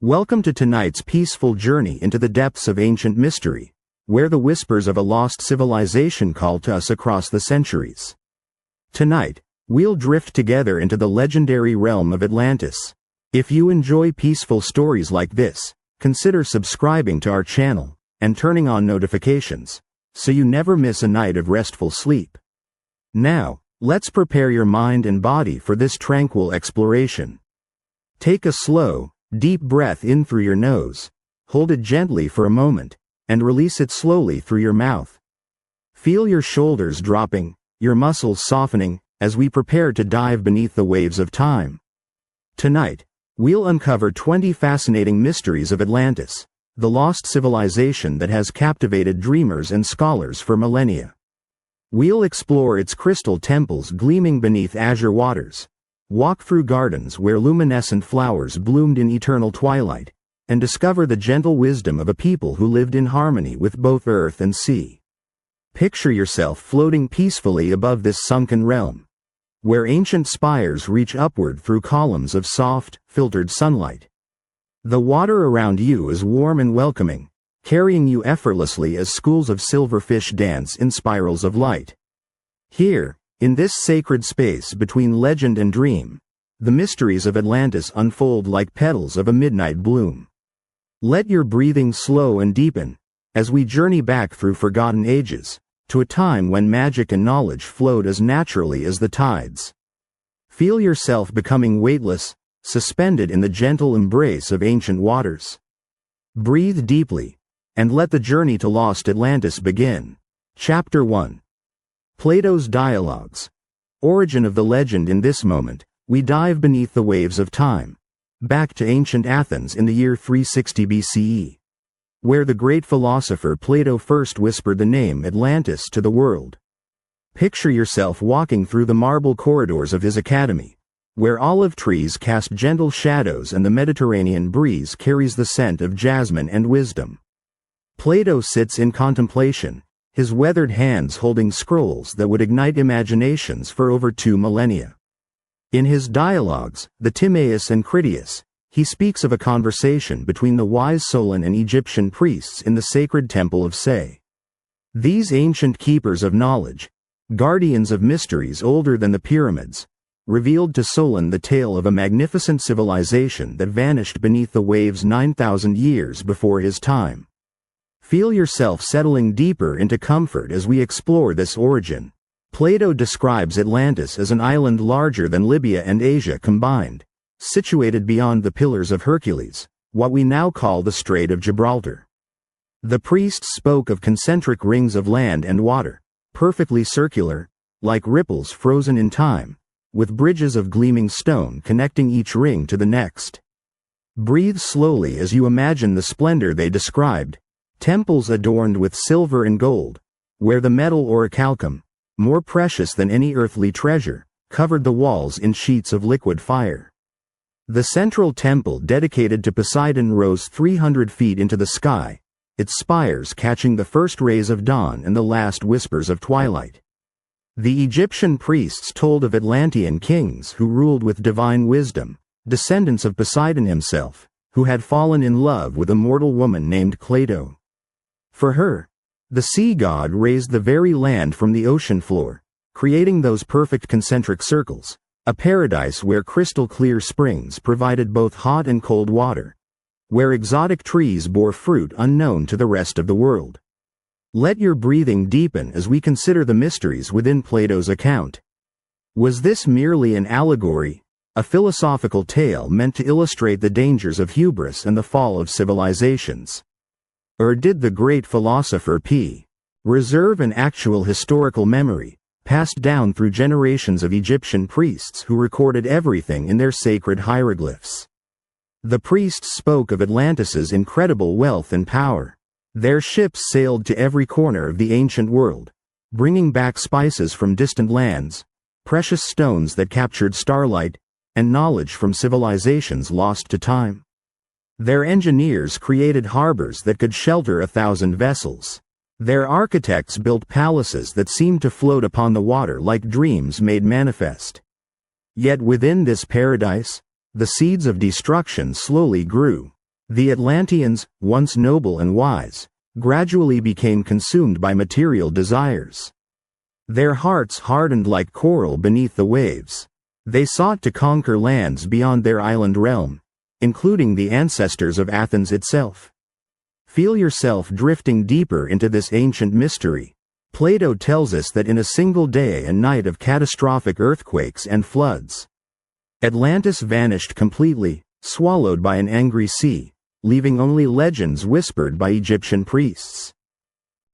Welcome to tonight's peaceful journey into the depths of ancient mystery, where the whispers of a lost civilization call to us across the centuries. Tonight, we'll drift together into the legendary realm of Atlantis. If you enjoy peaceful stories like this, consider subscribing to our channel and turning on notifications, so you never miss a night of restful sleep. Now, let's prepare your mind and body for this tranquil exploration. Take a slow, deep breath in through your nose, hold it gently for a moment, and release it slowly through your mouth. Feel your shoulders dropping, your muscles softening, as we prepare to dive beneath the waves of time. Tonight, we'll uncover 20 fascinating mysteries of Atlantis, the lost civilization that has captivated dreamers and scholars for millennia. We'll explore its crystal temples gleaming beneath azure waters, walk through gardens where luminescent flowers bloomed in eternal twilight, and discover the gentle wisdom of a people who lived in harmony with both earth and sea. Picture yourself floating peacefully above this sunken realm, where ancient spires reach upward through columns of soft, filtered sunlight. The water around you is warm and welcoming, carrying you effortlessly as schools of silverfish dance in spirals of light. Here, in this sacred space between legend and dream, the mysteries of Atlantis unfold like petals of a midnight bloom. Let your breathing slow and deepen, as we journey back through forgotten ages, to a time when magic and knowledge flowed as naturally as the tides. Feel yourself becoming weightless, suspended in the gentle embrace of ancient waters. Breathe deeply, and let the journey to lost Atlantis begin. Chapter 1. Plato's Dialogues. Origin of the legend. In this moment, we dive beneath the waves of time, back to ancient Athens in the year 360 BCE, where the great philosopher Plato first whispered the name Atlantis to the world. Picture yourself walking through the marble corridors of his academy, where olive trees cast gentle shadows and the Mediterranean breeze carries the scent of jasmine and wisdom. Plato sits in contemplation, his weathered hands holding scrolls that would ignite imaginations for over 2 millennia. In his dialogues, the Timaeus and Critias, he speaks of a conversation between the wise Solon and Egyptian priests in the sacred temple of Se. These ancient keepers of knowledge, guardians of mysteries older than the pyramids, revealed to Solon the tale of a magnificent civilization that vanished beneath the waves 9,000 years before his time. Feel yourself settling deeper into comfort as we explore this origin. Plato describes Atlantis as an island larger than Libya and Asia combined, situated beyond the Pillars of Hercules, what we now call the Strait of Gibraltar. The priests spoke of concentric rings of land and water, perfectly circular, like ripples frozen in time, with bridges of gleaming stone connecting each ring to the next. Breathe slowly as you imagine the splendor they described. Temples adorned with silver and gold, where the metal orichalcum, more precious than any earthly treasure, covered the walls in sheets of liquid fire. The central temple dedicated to Poseidon rose 300 feet into the sky, its spires catching the first rays of dawn and the last whispers of twilight. The Egyptian priests told of Atlantean kings who ruled with divine wisdom, descendants of Poseidon himself, who had fallen in love with a mortal woman named Plato. For her, the sea god raised the very land from the ocean floor, creating those perfect concentric circles, a paradise where crystal-clear springs provided both hot and cold water, where exotic trees bore fruit unknown to the rest of the world. Let your breathing deepen as we consider the mysteries within Plato's account. Was this merely an allegory, a philosophical tale meant to illustrate the dangers of hubris and the fall of civilizations? Or did the great philosopher reserve an actual historical memory, passed down through generations of Egyptian priests who recorded everything in their sacred hieroglyphs? The priests spoke of Atlantis's incredible wealth and power. Their ships sailed to every corner of the ancient world, bringing back spices from distant lands, precious stones that captured starlight, and knowledge from civilizations lost to time. Their engineers created harbors that could shelter 1,000 vessels. Their architects built palaces that seemed to float upon the water like dreams made manifest. Yet within this paradise, the seeds of destruction slowly grew, The Atlanteans, once noble and wise, gradually became consumed by material desires. Their hearts hardened like coral beneath the waves. They sought to conquer lands beyond their island realm, including the ancestors of Athens itself. Feel yourself drifting deeper into this ancient mystery. Plato tells us that in a single day and night of catastrophic earthquakes and floods, Atlantis vanished completely, swallowed by an angry sea, leaving only legends whispered by Egyptian priests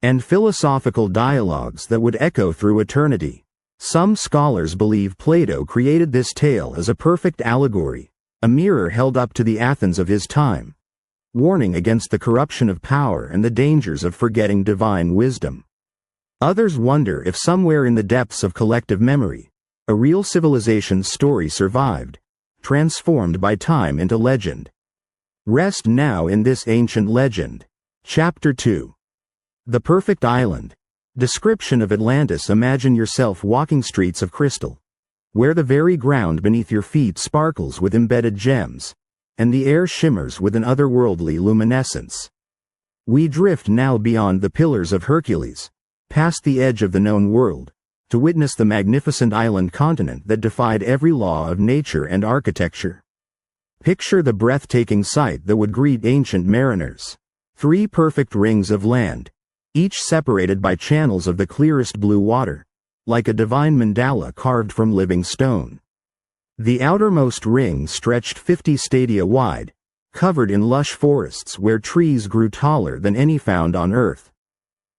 and philosophical dialogues that would echo through eternity. Some scholars believe Plato created this tale as a perfect allegory, a mirror held up to the Athens of his time, warning against the corruption of power and the dangers of forgetting divine wisdom. Others wonder if somewhere in the depths of collective memory, a real civilization's story survived, transformed by time into legend. Rest now in this ancient legend. Chapter 2. The Perfect Island. Description of Atlantis. Imagine yourself walking streets of crystal, where the very ground beneath your feet sparkles with embedded gems, and the air shimmers with an otherworldly luminescence. We drift now beyond the Pillars of Hercules, past the edge of the known world, to witness the magnificent island continent that defied every law of nature and architecture. Picture the breathtaking sight that would greet ancient mariners. 3 perfect rings of land, each separated by channels of the clearest blue water, like a divine mandala carved from living stone. The outermost ring stretched 50 stadia wide, covered in lush forests where trees grew taller than any found on Earth.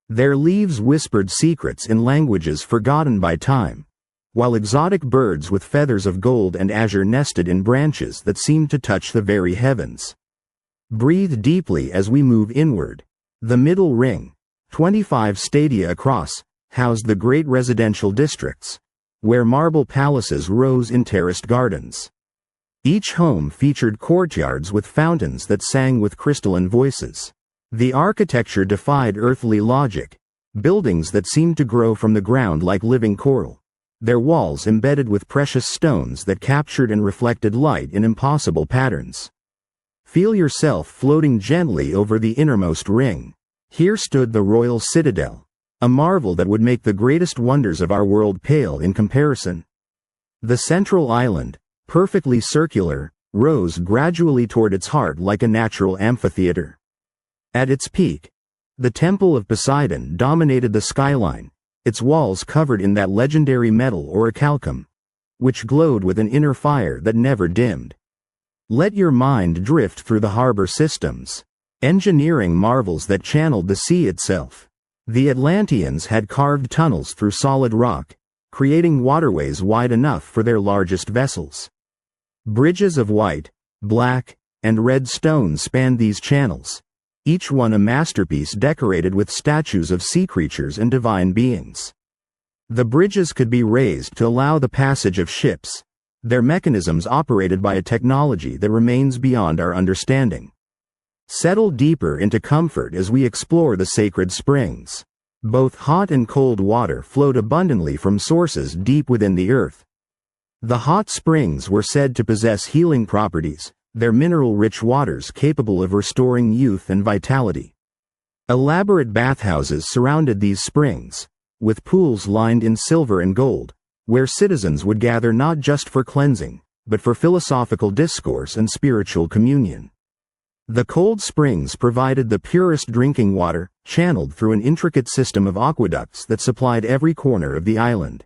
Their leaves whispered secrets in languages forgotten by time, while exotic birds with feathers of gold and azure nested in branches that seemed to touch the very heavens. Breathe deeply as we move inward. The middle ring, 25 stadia across, housed the great residential districts, where marble palaces rose in terraced gardens. Each home featured courtyards with fountains that sang with crystalline voices. The architecture defied earthly logic, buildings that seemed to grow from the ground like living coral, their walls embedded with precious stones that captured and reflected light in impossible patterns. Feel yourself floating gently over the innermost ring. Here stood the royal citadel, a marvel that would make the greatest wonders of our world pale in comparison. The central island, perfectly circular, rose gradually toward its heart like a natural amphitheater. At its peak, the Temple of Poseidon dominated the skyline, its walls covered in that legendary metal orichalcum, which glowed with an inner fire that never dimmed. Let your mind drift through the harbor systems, engineering marvels that channeled the sea itself. The Atlanteans had carved tunnels through solid rock, creating waterways wide enough for their largest vessels. Bridges of white, black, and red stone spanned these channels, each one a masterpiece decorated with statues of sea creatures and divine beings. The bridges could be raised to allow the passage of ships, their mechanisms operated by a technology that remains beyond our understanding. Settle deeper into comfort as we explore the sacred springs. Both hot and cold water flowed abundantly from sources deep within the earth. The hot springs were said to possess healing properties, their mineral-rich waters capable of restoring youth and vitality. Elaborate bathhouses surrounded these springs, with pools lined in silver and gold, where citizens would gather not just for cleansing, but for philosophical discourse and spiritual communion. The cold springs provided the purest drinking water, channeled through an intricate system of aqueducts that supplied every corner of the island.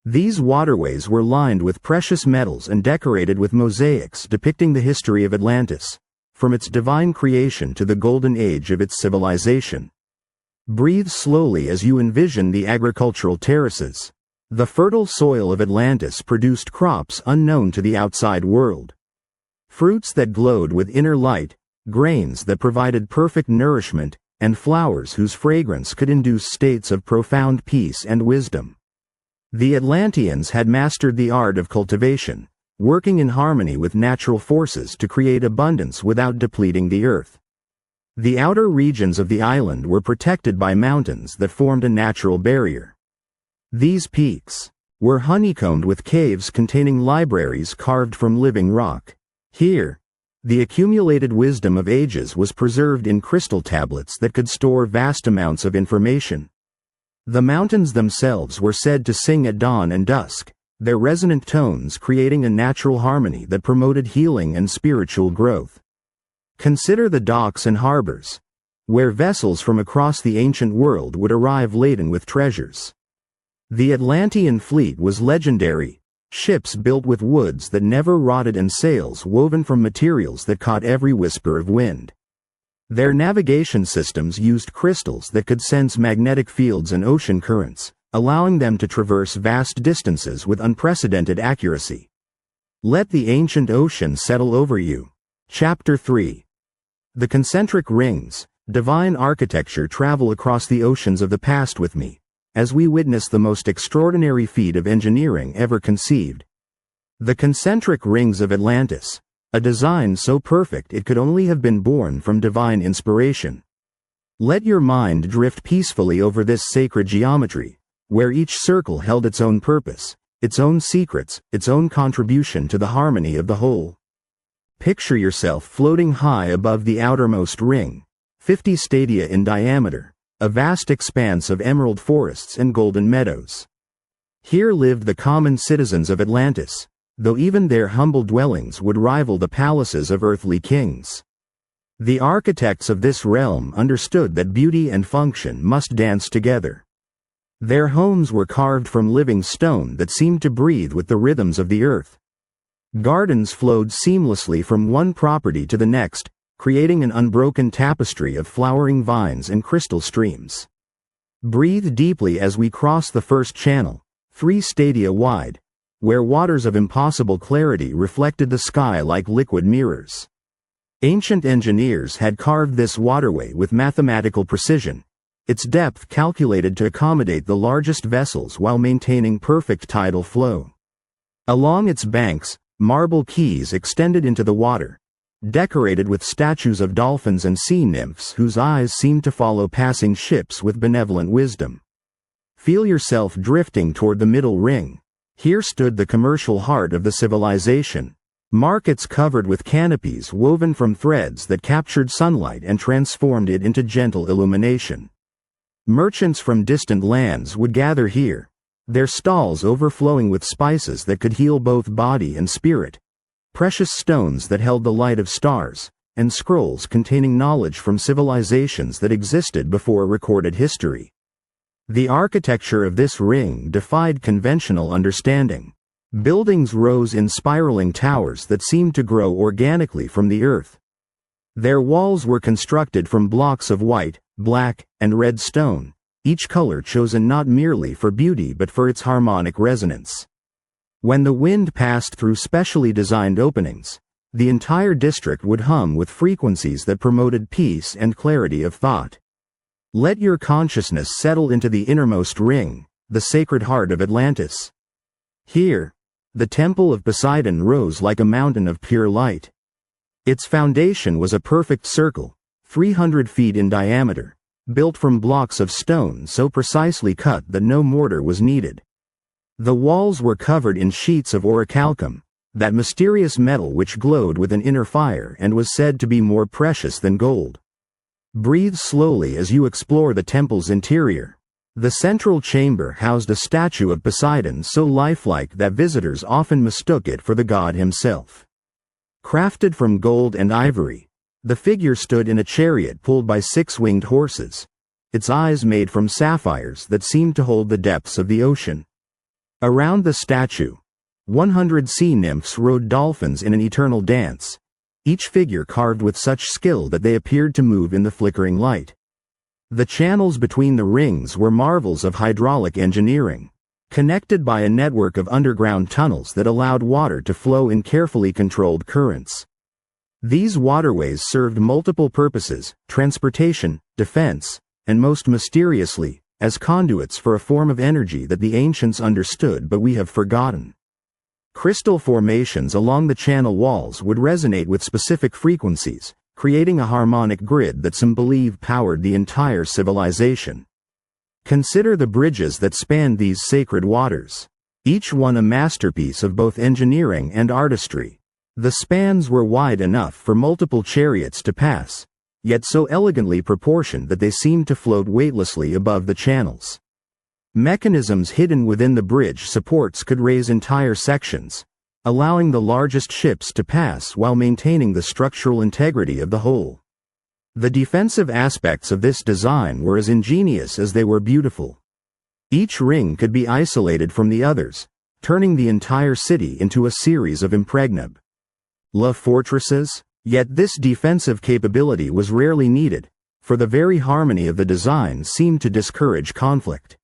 These waterways were lined with precious metals and decorated with mosaics depicting the history of Atlantis, from its divine creation to the golden age of its civilization. Breathe slowly as you envision the agricultural terraces. The fertile soil of Atlantis produced crops unknown to the outside world. Fruits that glowed with inner light, grains that provided perfect nourishment, and flowers whose fragrance could induce states of profound peace and wisdom. The Atlanteans had mastered the art of cultivation, working in harmony with natural forces to create abundance without depleting the earth. The outer regions of the island were protected by mountains that formed a natural barrier. These peaks were honeycombed with caves containing libraries carved from living rock. Here, The accumulated wisdom of ages was preserved in crystal tablets that could store vast amounts of information. The mountains themselves were said to sing at dawn and dusk, their resonant tones creating a natural harmony that promoted healing and spiritual growth. Consider the docks and harbors, where vessels from across the ancient world would arrive laden with treasures. The Atlantean fleet was legendary, ships built with woods that never rotted and sails woven from materials that caught every whisper of wind. Their navigation systems used crystals that could sense magnetic fields and ocean currents, allowing them to traverse vast distances with unprecedented accuracy. Let the ancient ocean settle over you. Chapter 3. The concentric rings, divine architecture travel across the oceans of the past with me, as we witness the most extraordinary feat of engineering ever conceived. The concentric rings of Atlantis, a design so perfect it could only have been born from divine inspiration. Let your mind drift peacefully over this sacred geometry, where each circle held its own purpose, its own secrets, its own contribution to the harmony of the whole. Picture yourself floating high above the outermost ring, 50 stadia in diameter, a vast expanse of emerald forests and golden meadows. Here lived the common citizens of Atlantis, though even their humble dwellings would rival the palaces of earthly kings. The architects of this realm understood that beauty and function must dance together. Their homes were carved from living stone that seemed to breathe with the rhythms of the earth. Gardens flowed seamlessly from one property to the next, creating an unbroken tapestry of flowering vines and crystal streams. Breathe deeply as we cross the first channel, 3 stadia wide, where waters of impossible clarity reflected the sky like liquid mirrors. Ancient engineers had carved this waterway with mathematical precision, its depth calculated to accommodate the largest vessels while maintaining perfect tidal flow. Along its banks, marble quays extended into the water, decorated with statues of dolphins and sea nymphs whose eyes seemed to follow passing ships with benevolent wisdom. Feel yourself drifting toward the middle ring. Here stood the commercial heart of the civilization. Markets covered with canopies woven from threads that captured sunlight and transformed it into gentle illumination. Merchants from distant lands would gather here, their stalls overflowing with spices that could heal both body and spirit, precious stones that held the light of stars, and scrolls containing knowledge from civilizations that existed before recorded history. The architecture of this ring defied conventional understanding. Buildings rose in spiraling towers that seemed to grow organically from the earth. Their walls were constructed from blocks of white, black, and red stone, each color chosen not merely for beauty but for its harmonic resonance. When the wind passed through specially designed openings, the entire district would hum with frequencies that promoted peace and clarity of thought. Let your consciousness settle into the innermost ring, the sacred heart of Atlantis. Here, the temple of Poseidon rose like a mountain of pure light. Its foundation was a perfect circle, 300 feet in diameter, built from blocks of stone so precisely cut that no mortar was needed. The walls were covered in sheets of orichalcum, that mysterious metal which glowed with an inner fire and was said to be more precious than gold. Breathe slowly as you explore the temple's interior. The central chamber housed a statue of Poseidon so lifelike that visitors often mistook it for the god himself. Crafted from gold and ivory, the figure stood in a chariot pulled by 6 winged horses, its eyes made from sapphires that seemed to hold the depths of the ocean. Around the statue, 100 sea nymphs rode dolphins in an eternal dance, each figure carved with such skill that they appeared to move in the flickering light. The channels between the rings were marvels of hydraulic engineering, connected by a network of underground tunnels that allowed water to flow in carefully controlled currents. These waterways served multiple purposes: transportation, defense, and most mysteriously, as conduits for a form of energy that the ancients understood but we have forgotten. Crystal formations along the channel walls would resonate with specific frequencies, creating a harmonic grid that some believe powered the entire civilization. Consider the bridges that spanned these sacred waters, each one a masterpiece of both engineering and artistry. The spans were wide enough for multiple chariots to pass, yet so elegantly proportioned that they seemed to float weightlessly above the channels. Mechanisms hidden within the bridge supports could raise entire sections, allowing the largest ships to pass while maintaining the structural integrity of the whole. The defensive aspects of this design were as ingenious as they were beautiful. Each ring could be isolated from the others, turning the entire city into a series of impregnable fortresses. Yet this defensive capability was rarely needed, for the very harmony of the design seemed to discourage conflict.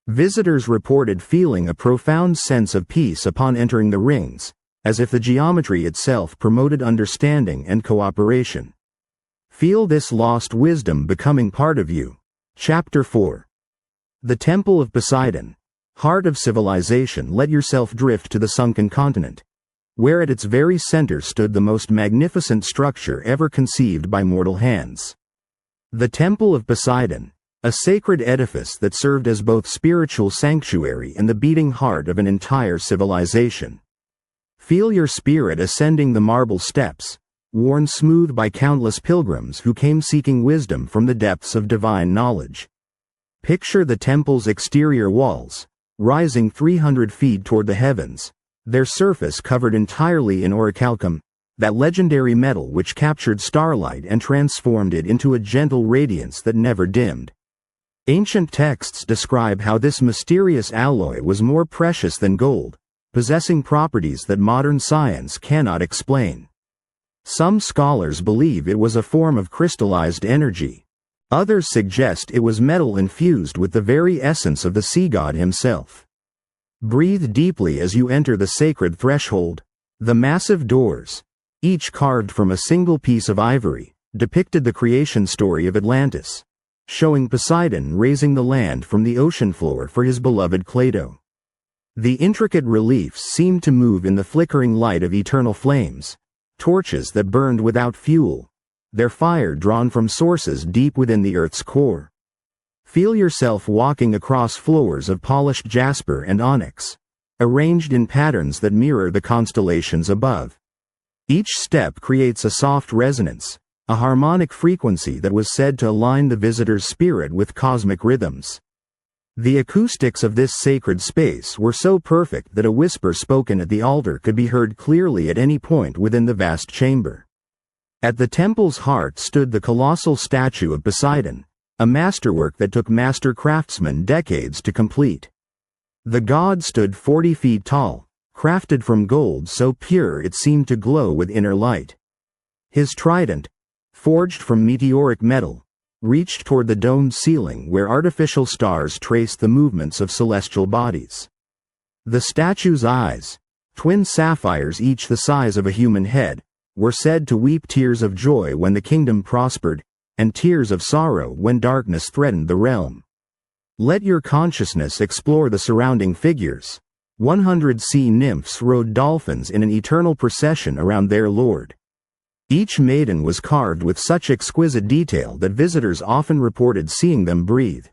Visitors reported feeling a profound sense of peace upon entering the rings, as if the geometry itself promoted understanding and cooperation. Feel this lost wisdom becoming part of you. Chapter 4. The Temple of Poseidon. Heart of civilization. Let yourself drift to the sunken continent, where at its very center stood the most magnificent structure ever conceived by mortal hands. The Temple of Poseidon, a sacred edifice that served as both spiritual sanctuary and the beating heart of an entire civilization. Feel your spirit ascending the marble steps, worn smooth by countless pilgrims who came seeking wisdom from the depths of divine knowledge. Picture the temple's exterior walls, rising 300 feet toward the heavens, their surface covered entirely in orichalcum, that legendary metal which captured starlight and transformed it into a gentle radiance that never dimmed. Ancient texts describe how this mysterious alloy was more precious than gold, possessing properties that modern science cannot explain. Some scholars believe it was a form of crystallized energy. Others suggest it was metal infused with the very essence of the sea god himself. Breathe deeply as you enter the sacred threshold. The massive doors, each carved from a single piece of ivory, depicted the creation story of Atlantis, showing Poseidon raising the land from the ocean floor for his beloved Plato. The intricate reliefs seemed to move in the flickering light of eternal flames, torches that burned without fuel, their fire drawn from sources deep within the earth's core. Feel yourself walking across floors of polished jasper and onyx, arranged in patterns that mirror the constellations above. Each step creates a soft resonance, a harmonic frequency that was said to align the visitor's spirit with cosmic rhythms. The acoustics of this sacred space were so perfect that a whisper spoken at the altar could be heard clearly at any point within the vast chamber. At the temple's heart stood the colossal statue of Poseidon, a masterwork that took master craftsmen decades to complete. The god stood 40 feet tall, crafted from gold so pure it seemed to glow with inner light. His trident, forged from meteoric metal, reached toward the domed ceiling where artificial stars traced the movements of celestial bodies. The statue's eyes, twin sapphires each the size of a human head, were said to weep tears of joy when the kingdom prospered, and tears of sorrow when darkness threatened the realm. Let your consciousness explore the surrounding figures. 100 sea nymphs rode dolphins in an eternal procession around their lord. Each maiden was carved with such exquisite detail that visitors often reported seeing them breathe.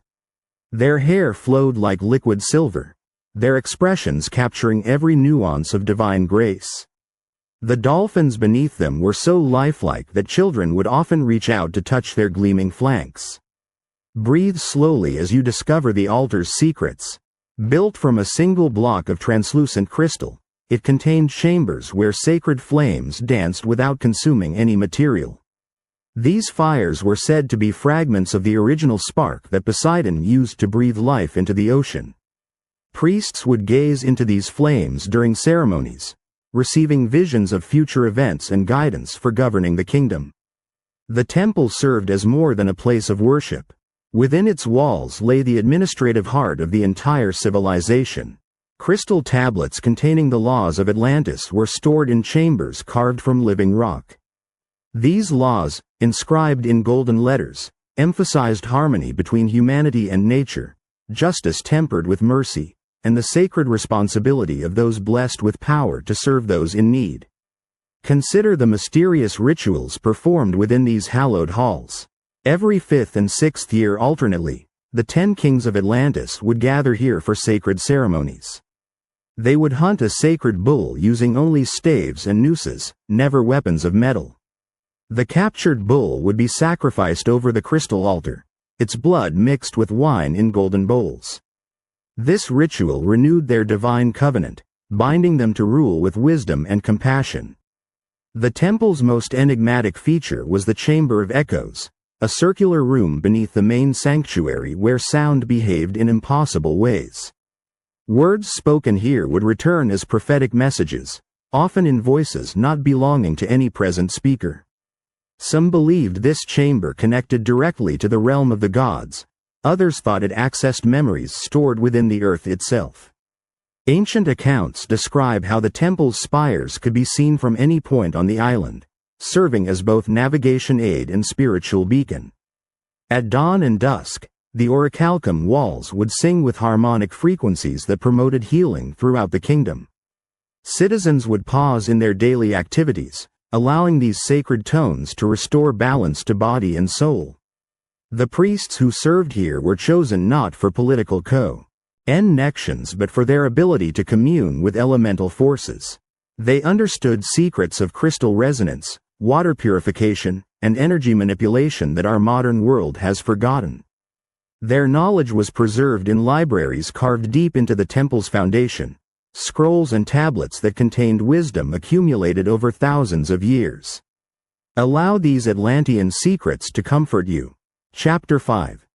Their hair flowed like liquid silver, their expressions capturing every nuance of divine grace. The dolphins beneath them were so lifelike that children would often reach out to touch their gleaming flanks. Breathe slowly as you discover the altar's secrets. Built from a single block of translucent crystal, it contained chambers where sacred flames danced without consuming any material. These fires were said to be fragments of the original spark that Poseidon used to breathe life into the ocean. Priests would gaze into these flames during ceremonies, receiving visions of future events and guidance for governing the kingdom. The temple served as more than a place of worship. Within its walls lay the administrative heart of the entire civilization. Crystal tablets containing the laws of Atlantis were stored in chambers carved from living rock. These laws, inscribed in golden letters, emphasized harmony between humanity and nature, justice tempered with mercy, and the sacred responsibility of those blessed with power to serve those in need. Consider the mysterious rituals performed within these hallowed halls. Every 5th and 6th year alternately, the 10 kings of Atlantis would gather here for sacred ceremonies. They would hunt a sacred bull using only staves and nooses, never weapons of metal. The captured bull would be sacrificed over the crystal altar, its blood mixed with wine in golden bowls. This ritual renewed their divine covenant, binding them to rule with wisdom and compassion. The temple's most enigmatic feature was the Chamber of Echoes, a circular room beneath the main sanctuary where sound behaved in impossible ways. Words spoken here would return as prophetic messages, often in voices not belonging to any present speaker. Some believed this chamber connected directly to the realm of the gods, others thought it accessed memories stored within the earth itself. Ancient accounts describe how the temple's spires could be seen from any point on the island, serving as both navigation aid and spiritual beacon. At dawn and dusk, the orichalcum walls would sing with harmonic frequencies that promoted healing throughout the kingdom. Citizens would pause in their daily activities, allowing these sacred tones to restore balance to body and soul. The priests who served here were chosen not for political connections but for their ability to commune with elemental forces. They understood secrets of crystal resonance, water purification, and energy manipulation that our modern world has forgotten. Their knowledge was preserved in libraries carved deep into the temple's foundation, scrolls and tablets that contained wisdom accumulated over thousands of years. Allow these Atlantean secrets to comfort you. Chapter 5.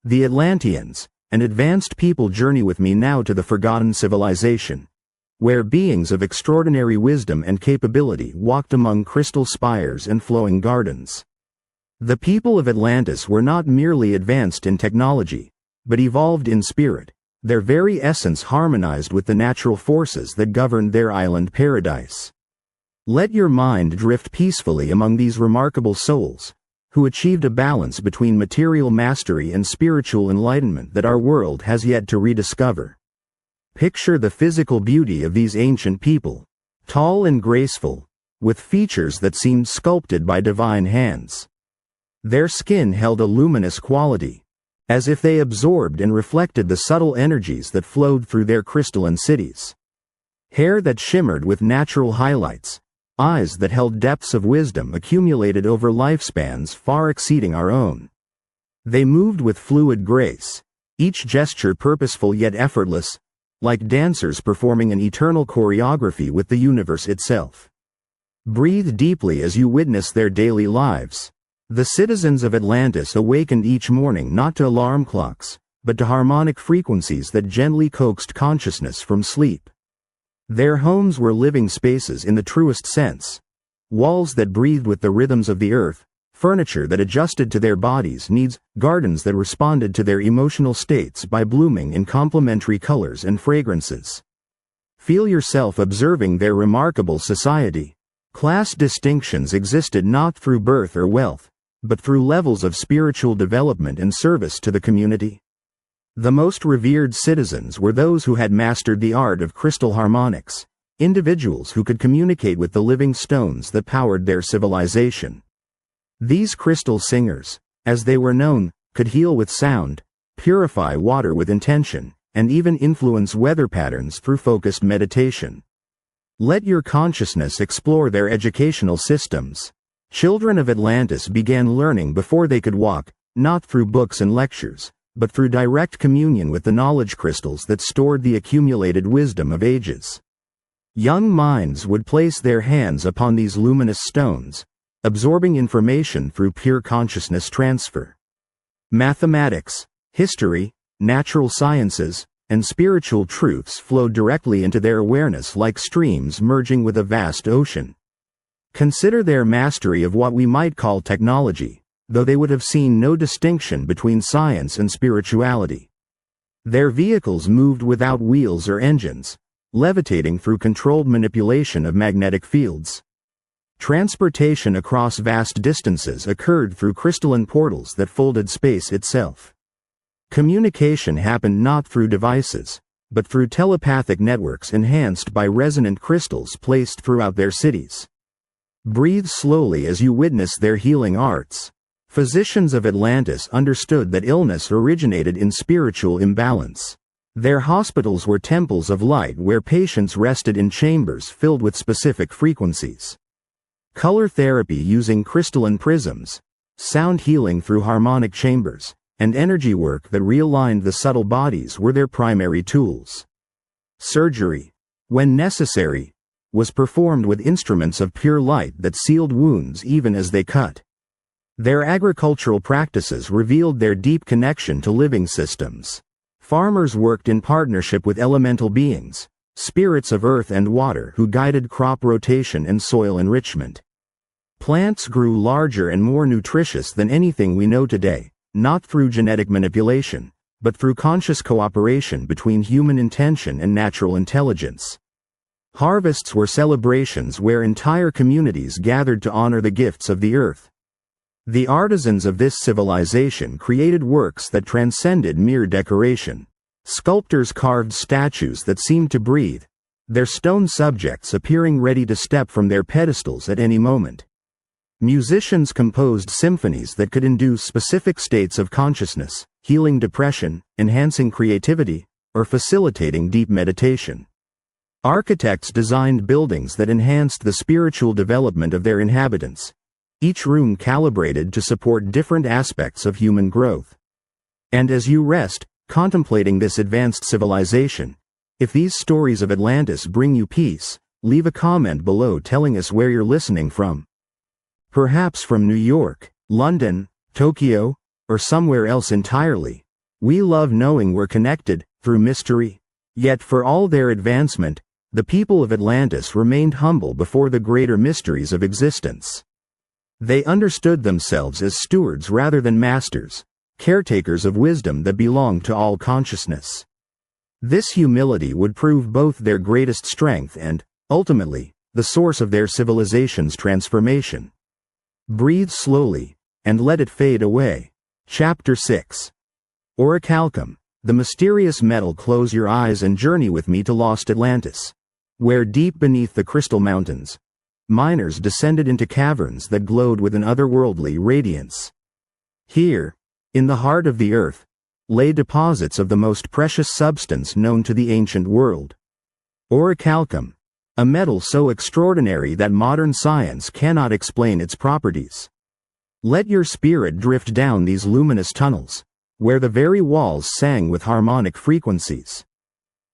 The Atlanteans, an advanced people, journey with me now to the forgotten civilization, where beings of extraordinary wisdom and capability walked among crystal spires and flowing gardens. The people of Atlantis were not merely advanced in technology, but evolved in spirit, their very essence harmonized with the natural forces that governed their island paradise. Let your mind drift peacefully among these remarkable souls, who achieved a balance between material mastery and spiritual enlightenment that our world has yet to rediscover. Picture the physical beauty of these ancient people, tall and graceful, with features that seemed sculpted by divine hands. Their skin held a luminous quality, as if they absorbed and reflected the subtle energies that flowed through their crystalline cities. Hair that shimmered with natural highlights, eyes that held depths of wisdom accumulated over lifespans far exceeding our own. They moved with fluid grace, each gesture purposeful yet effortless, like dancers performing an eternal choreography with the universe itself. Breathe deeply as you witness their daily lives. The citizens of Atlantis awakened each morning not to alarm clocks, but to harmonic frequencies that gently coaxed consciousness from sleep. Their homes were living spaces in the truest sense, walls that breathed with the rhythms of the earth, furniture that adjusted to their bodies' needs, gardens that responded to their emotional states by blooming in complementary colors and fragrances. Feel yourself observing their remarkable society. Class distinctions existed not through birth or wealth, but through levels of spiritual development and service to the community. The most revered citizens were those who had mastered the art of crystal harmonics, individuals who could communicate with the living stones that powered their civilization. These crystal singers, as they were known, could heal with sound, purify water with intention, and even influence weather patterns through focused meditation. Let your consciousness explore their educational systems. Children of Atlantis began learning before they could walk, not through books and lectures, but through direct communion with the knowledge crystals that stored the accumulated wisdom of ages. Young minds would place their hands upon these luminous stones, absorbing information through pure consciousness transfer. Mathematics, history, natural sciences, and spiritual truths flowed directly into their awareness like streams merging with a vast ocean. Consider their mastery of what we might call technology, though they would have seen no distinction between science and spirituality. Their vehicles moved without wheels or engines, levitating through controlled manipulation of magnetic fields. Transportation across vast distances occurred through crystalline portals that folded space itself. Communication happened not through devices, but through telepathic networks enhanced by resonant crystals placed throughout their cities. Breathe slowly as you witness their healing arts. Physicians of Atlantis understood that illness originated in spiritual imbalance. Their hospitals were temples of light where patients rested in chambers filled with specific frequencies. Color therapy using crystalline prisms, sound healing through harmonic chambers, and energy work that realigned the subtle bodies were their primary tools. Surgery, when necessary, was performed with instruments of pure light that sealed wounds even as they cut. Their agricultural practices revealed their deep connection to living systems. Farmers worked in partnership with elemental beings, spirits of earth and water who guided crop rotation and soil enrichment. Plants grew larger and more nutritious than anything we know today, not through genetic manipulation, but through conscious cooperation between human intention and natural intelligence. Harvests were celebrations where entire communities gathered to honor the gifts of the earth. The artisans of this civilization created works that transcended mere decoration. Sculptors carved statues that seemed to breathe, their stone subjects appearing ready to step from their pedestals at any moment. Musicians composed symphonies that could induce specific states of consciousness, healing depression, enhancing creativity, or facilitating deep meditation. Architects designed buildings that enhanced the spiritual development of their inhabitants, each room calibrated to support different aspects of human growth. And as you rest, contemplating this advanced civilization, if these stories of Atlantis bring you peace, leave a comment below telling us where you're listening from. Perhaps from New York, London, Tokyo, or somewhere else entirely. We love knowing we're connected, through mystery. Yet for all their advancement, the people of Atlantis remained humble before the greater mysteries of existence. They understood themselves as stewards rather than masters, caretakers of wisdom that belonged to all consciousness. This humility would prove both their greatest strength and, ultimately, the source of their civilization's transformation. Breathe slowly, and let it fade away. Chapter 6. Orichalcum, the mysterious metal. Close your eyes and journey with me to lost Atlantis, where deep beneath the crystal mountains, miners descended into caverns that glowed with an otherworldly radiance. Here, in the heart of the earth, lay deposits of the most precious substance known to the ancient world. Orichalcum, a metal so extraordinary that modern science cannot explain its properties. Let your spirit drift down these luminous tunnels, where the very walls sang with harmonic frequencies.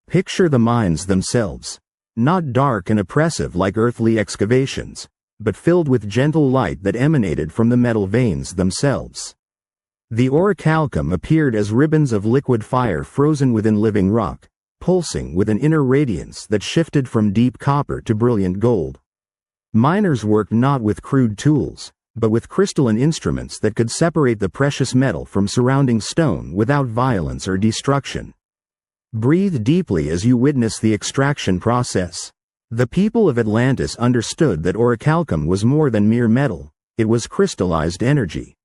Picture the mines themselves, not dark and oppressive like earthly excavations, but filled with gentle light that emanated from the metal veins themselves. The orichalcum appeared as ribbons of liquid fire frozen within living rock, pulsing with an inner radiance that shifted from deep copper to brilliant gold. Miners worked not with crude tools, but with crystalline instruments that could separate the precious metal from surrounding stone without violence or destruction. Breathe deeply as you witness the extraction process. The people of Atlantis understood that orichalcum was more than mere metal, it was crystallized energy.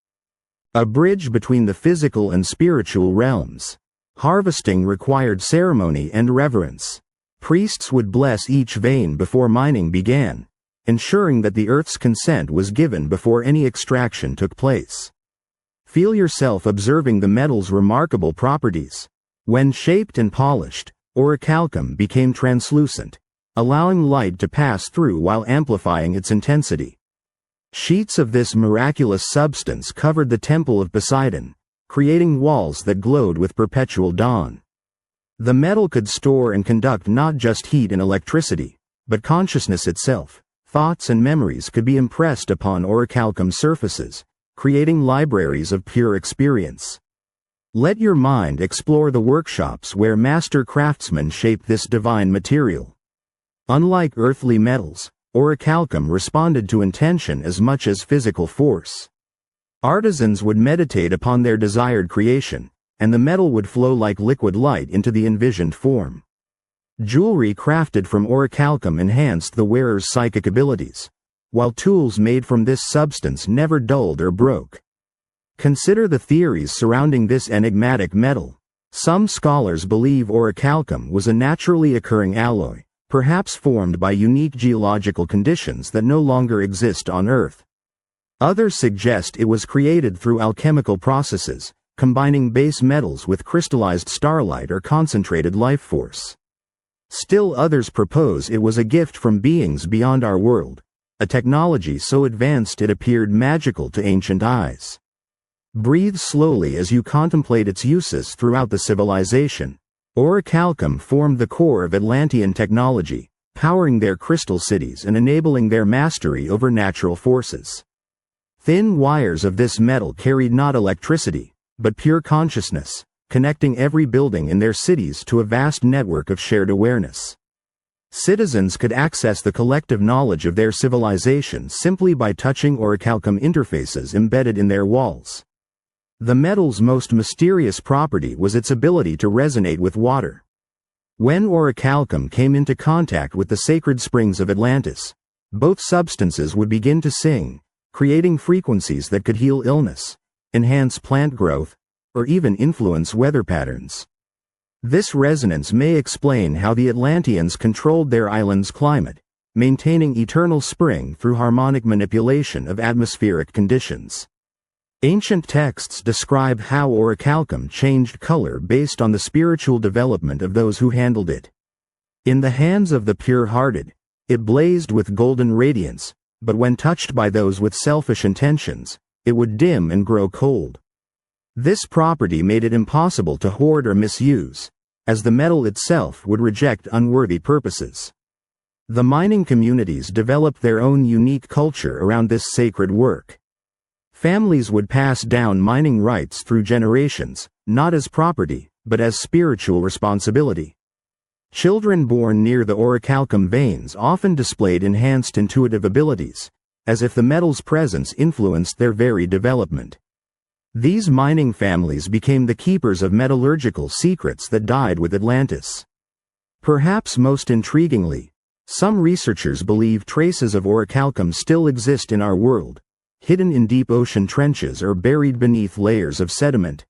A bridge between the physical and spiritual realms. Harvesting required ceremony and reverence. Priests would bless each vein before mining began, ensuring that the earth's consent was given before any extraction took place. Feel yourself observing the metal's remarkable properties. When shaped and polished, orichalcum became translucent, allowing light to pass through while amplifying its intensity. Sheets of this miraculous substance covered the Temple of Poseidon, creating walls that glowed with perpetual dawn. The metal could store and conduct not just heat and electricity, but consciousness itself. Thoughts and memories could be impressed upon orichalcum surfaces, creating libraries of pure experience. Let your mind explore the workshops where master craftsmen shaped this divine material. Unlike earthly metals, orichalcum responded to intention as much as physical force. Artisans would meditate upon their desired creation, and the metal would flow like liquid light into the envisioned form. Jewelry crafted from orichalcum enhanced the wearer's psychic abilities, while tools made from this substance never dulled or broke. Consider the theories surrounding this enigmatic metal. Some scholars believe orichalcum was a naturally occurring alloy, perhaps formed by unique geological conditions that no longer exist on Earth. Others suggest it was created through alchemical processes, combining base metals with crystallized starlight or concentrated life force. Still others propose it was a gift from beings beyond our world, a technology so advanced it appeared magical to ancient eyes. Breathe slowly as you contemplate its uses throughout the civilization. Orichalcum formed the core of Atlantean technology, powering their crystal cities and enabling their mastery over natural forces. Thin wires of this metal carried not electricity, but pure consciousness, connecting every building in their cities to a vast network of shared awareness. Citizens could access the collective knowledge of their civilization simply by touching orichalcum interfaces embedded in their walls. The metal's most mysterious property was its ability to resonate with water. When orichalcum came into contact with the sacred springs of Atlantis, both substances would begin to sing, creating frequencies that could heal illness, enhance plant growth, or even influence weather patterns. This resonance may explain how the Atlanteans controlled their island's climate, maintaining eternal spring through harmonic manipulation of atmospheric conditions. Ancient texts describe how orichalcum changed color based on the spiritual development of those who handled it. In the hands of the pure-hearted, it blazed with golden radiance, but when touched by those with selfish intentions, it would dim and grow cold. This property made it impossible to hoard or misuse, as the metal itself would reject unworthy purposes. The mining communities developed their own unique culture around this sacred work. Families would pass down mining rights through generations, not as property, but as spiritual responsibility. Children born near the orichalcum veins often displayed enhanced intuitive abilities, as if the metal's presence influenced their very development. These mining families became the keepers of metallurgical secrets that died with Atlantis. Perhaps most intriguingly, some researchers believe traces of orichalcum still exist in our world, hidden in deep ocean trenches or buried beneath layers of sediment.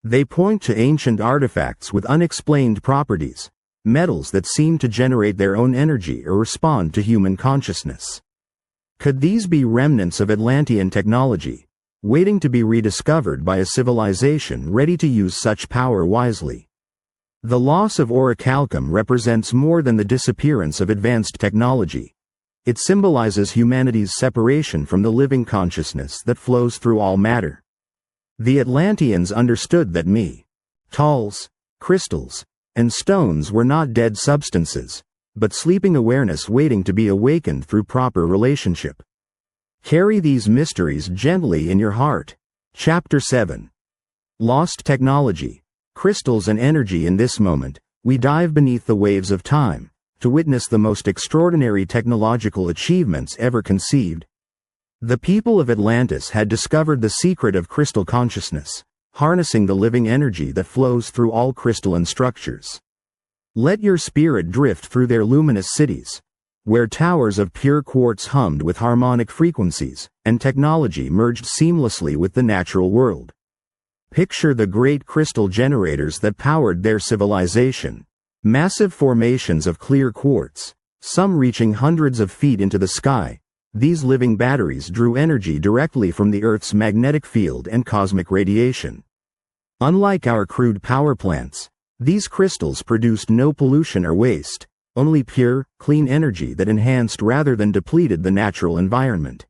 They point to ancient artifacts with unexplained properties, metals that seem to generate their own energy or respond to human consciousness. Could these be remnants of Atlantean technology, waiting to be rediscovered by a civilization ready to use such power wisely? The loss of orichalcum represents more than the disappearance of advanced technology. It symbolizes humanity's separation from the living consciousness that flows through all matter. The Atlanteans understood that metals, crystals, and stones were not dead substances, but sleeping awareness waiting to be awakened through proper relationship. Carry these mysteries gently in your heart. Chapter 7. Lost Technology, Crystals and Energy. In this moment, we dive beneath the waves of time, to witness the most extraordinary technological achievements ever conceived. The people of Atlantis had discovered the secret of crystal consciousness, harnessing the living energy that flows through all crystalline structures. Let your spirit drift through their luminous cities, where towers of pure quartz hummed with harmonic frequencies, and technology merged seamlessly with the natural world. Picture the great crystal generators that powered their civilization. Massive formations of clear quartz, some reaching hundreds of feet into the sky. These living batteries drew energy directly from the Earth's magnetic field and cosmic radiation. Unlike our crude power plants, these crystals produced no pollution or waste, only pure, clean energy that enhanced rather than depleted the natural environment.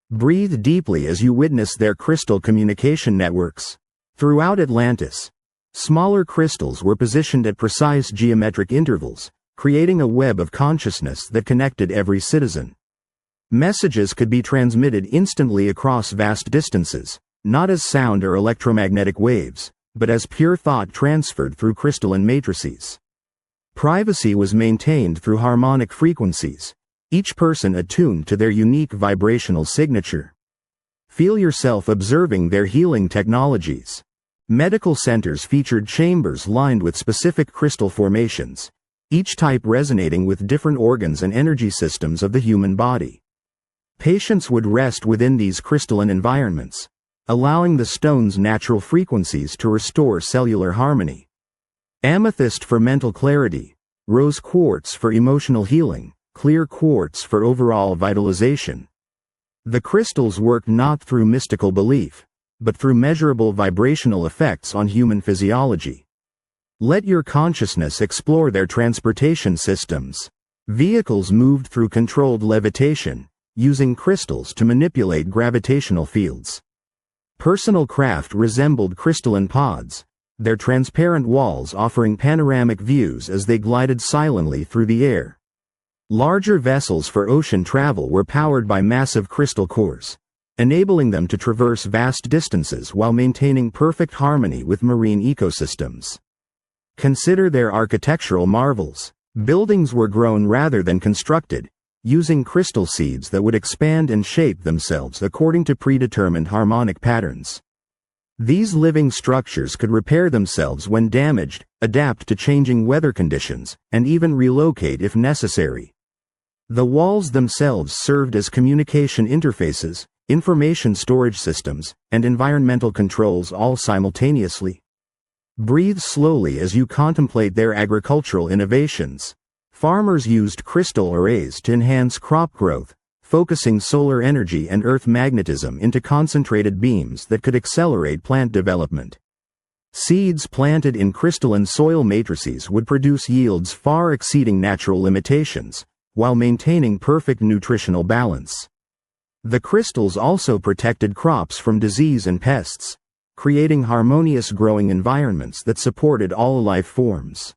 Breathe deeply as you witness their crystal communication networks. Throughout Atlantis, smaller crystals were positioned at precise geometric intervals, creating a web of consciousness that connected every citizen. Messages could be transmitted instantly across vast distances, not as sound or electromagnetic waves, but as pure thought transferred through crystalline matrices. Privacy was maintained through harmonic frequencies, each person attuned to their unique vibrational signature. Feel yourself observing their healing technologies. Medical centers featured chambers lined with specific crystal formations, each type resonating with different organs and energy systems of the human body. Patients would rest within these crystalline environments, allowing the stone's natural frequencies to restore cellular harmony. Amethyst for mental clarity, rose quartz for emotional healing, clear quartz for overall vitalization. The crystals worked not through mystical belief, but through measurable vibrational effects on human physiology. Let your consciousness explore their transportation systems. Vehicles moved through controlled levitation, using crystals to manipulate gravitational fields. Personal craft resembled crystalline pods, their transparent walls offering panoramic views as they glided silently through the air. Larger vessels for ocean travel were powered by massive crystal cores, enabling them to traverse vast distances while maintaining perfect harmony with marine ecosystems. Consider their architectural marvels. Buildings were grown rather than constructed, using crystal seeds that would expand and shape themselves according to predetermined harmonic patterns. These living structures could repair themselves when damaged, adapt to changing weather conditions, and even relocate if necessary. The walls themselves served as communication interfaces, information storage systems, and environmental controls all simultaneously. Breathe slowly as you contemplate their agricultural innovations. Farmers used crystal arrays to enhance crop growth, focusing solar energy and earth magnetism into concentrated beams that could accelerate plant development. Seeds planted in crystalline soil matrices would produce yields far exceeding natural limitations, while maintaining perfect nutritional balance. The crystals also protected crops from disease and pests, creating harmonious growing environments that supported all life forms.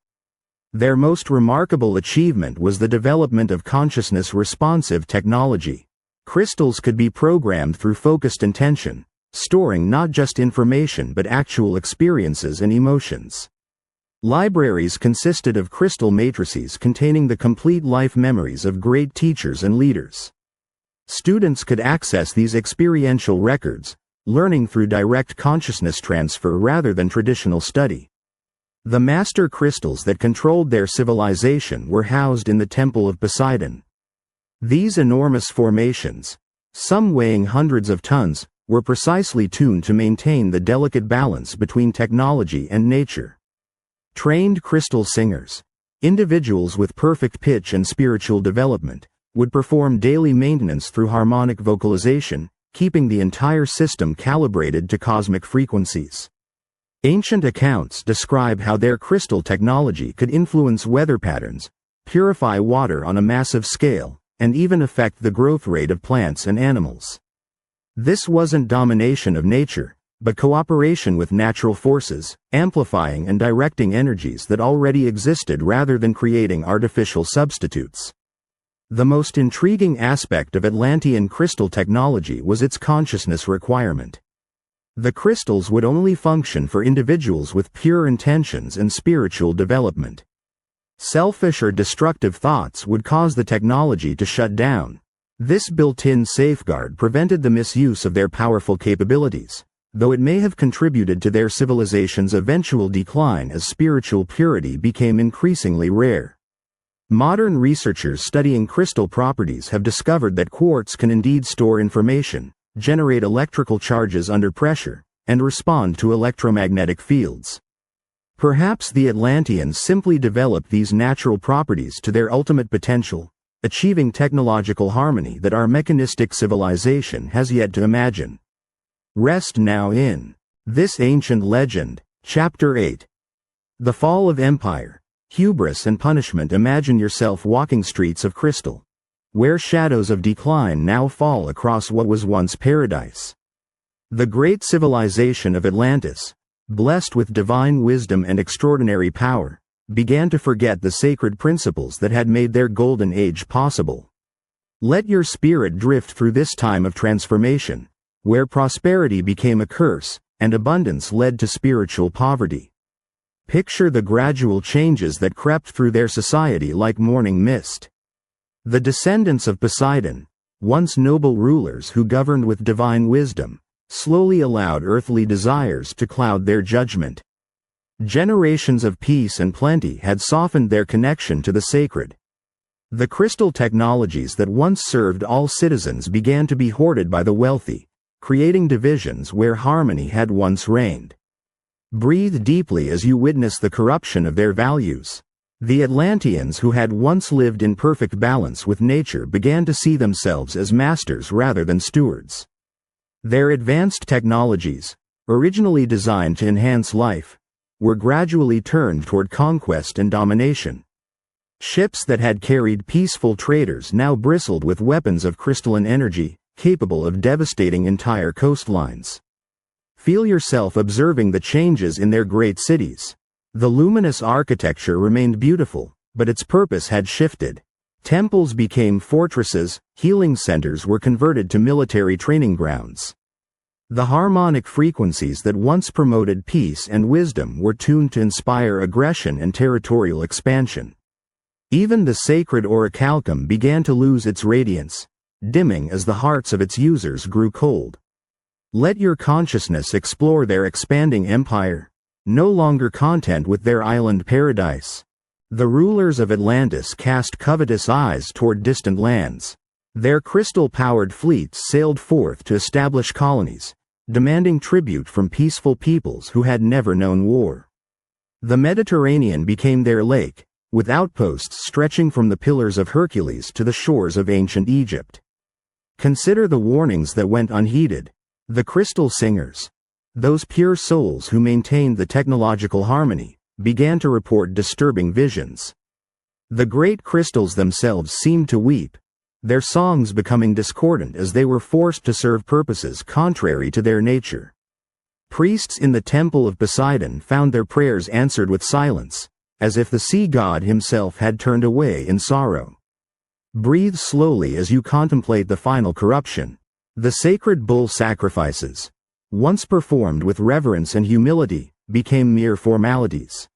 Their most remarkable achievement was the development of consciousness-responsive technology. Crystals could be programmed through focused intention, storing not just information but actual experiences and emotions. Libraries consisted of crystal matrices containing the complete life memories of great teachers and leaders. Students could access these experiential records, learning through direct consciousness transfer rather than traditional study. The master crystals that controlled their civilization were housed in the Temple of Poseidon. These enormous formations, some weighing hundreds of tons, were precisely tuned to maintain the delicate balance between technology and nature. Trained crystal singers, individuals with perfect pitch and spiritual development, would perform daily maintenance through harmonic vocalization, keeping the entire system calibrated to cosmic frequencies. Ancient accounts describe how their crystal technology could influence weather patterns, purify water on a massive scale, and even affect the growth rate of plants and animals. This wasn't domination of nature, but cooperation with natural forces, amplifying and directing energies that already existed rather than creating artificial substitutes. The most intriguing aspect of Atlantean crystal technology was its consciousness requirement. The crystals would only function for individuals with pure intentions and spiritual development. Selfish or destructive thoughts would cause the technology to shut down. This built-in safeguard prevented the misuse of their powerful capabilities, though it may have contributed to their civilization's eventual decline as spiritual purity became increasingly rare. Modern researchers studying crystal properties have discovered that quartz can indeed store information, generate electrical charges under pressure, and respond to electromagnetic fields. Perhaps the Atlanteans simply developed these natural properties to their ultimate potential, achieving technological harmony that our mechanistic civilization has yet to imagine. Rest now in This Ancient Legend, Chapter 8. The Fall of Empire, Hubris and Punishment. Imagine yourself walking streets of crystal, where shadows of decline now fall across what was once paradise. The great civilization of Atlantis, blessed with divine wisdom and extraordinary power, began to forget the sacred principles that had made their golden age possible. Let your spirit drift through this time of transformation, where prosperity became a curse, and abundance led to spiritual poverty. Picture the gradual changes that crept through their society like morning mist. The descendants of Poseidon, once noble rulers who governed with divine wisdom, slowly allowed earthly desires to cloud their judgment. Generations of peace and plenty had softened their connection to the sacred. The crystal technologies that once served all citizens began to be hoarded by the wealthy, creating divisions where harmony had once reigned. Breathe deeply as you witness the corruption of their values. The Atlanteans who had once lived in perfect balance with nature began to see themselves as masters rather than stewards. Their advanced technologies, originally designed to enhance life, were gradually turned toward conquest and domination. Ships that had carried peaceful traders now bristled with weapons of crystalline energy, capable of devastating entire coastlines. Feel yourself observing the changes in their great cities. The luminous architecture remained beautiful, but its purpose had shifted. Temples became fortresses, healing centers were converted to military training grounds. The harmonic frequencies that once promoted peace and wisdom were tuned to inspire aggression and territorial expansion. Even the sacred orichalcum began to lose its radiance, dimming as the hearts of its users grew cold. Let your consciousness explore their expanding empire, no longer content with their island paradise. The rulers of Atlantis cast covetous eyes toward distant lands. Their crystal-powered fleets sailed forth to establish colonies, demanding tribute from peaceful peoples who had never known war. The Mediterranean became their lake, with outposts stretching from the Pillars of Hercules to the shores of ancient Egypt. Consider the warnings that went unheeded. The crystal singers, those pure souls who maintained the technological harmony, began to report disturbing visions. The great crystals themselves seemed to weep, their songs becoming discordant as they were forced to serve purposes contrary to their nature. Priests in the temple of Poseidon found their prayers answered with silence, as if the sea god himself had turned away in sorrow. Breathe slowly as you contemplate the final corruption. The sacred bull sacrifices, once performed with reverence and humility, became mere formalities.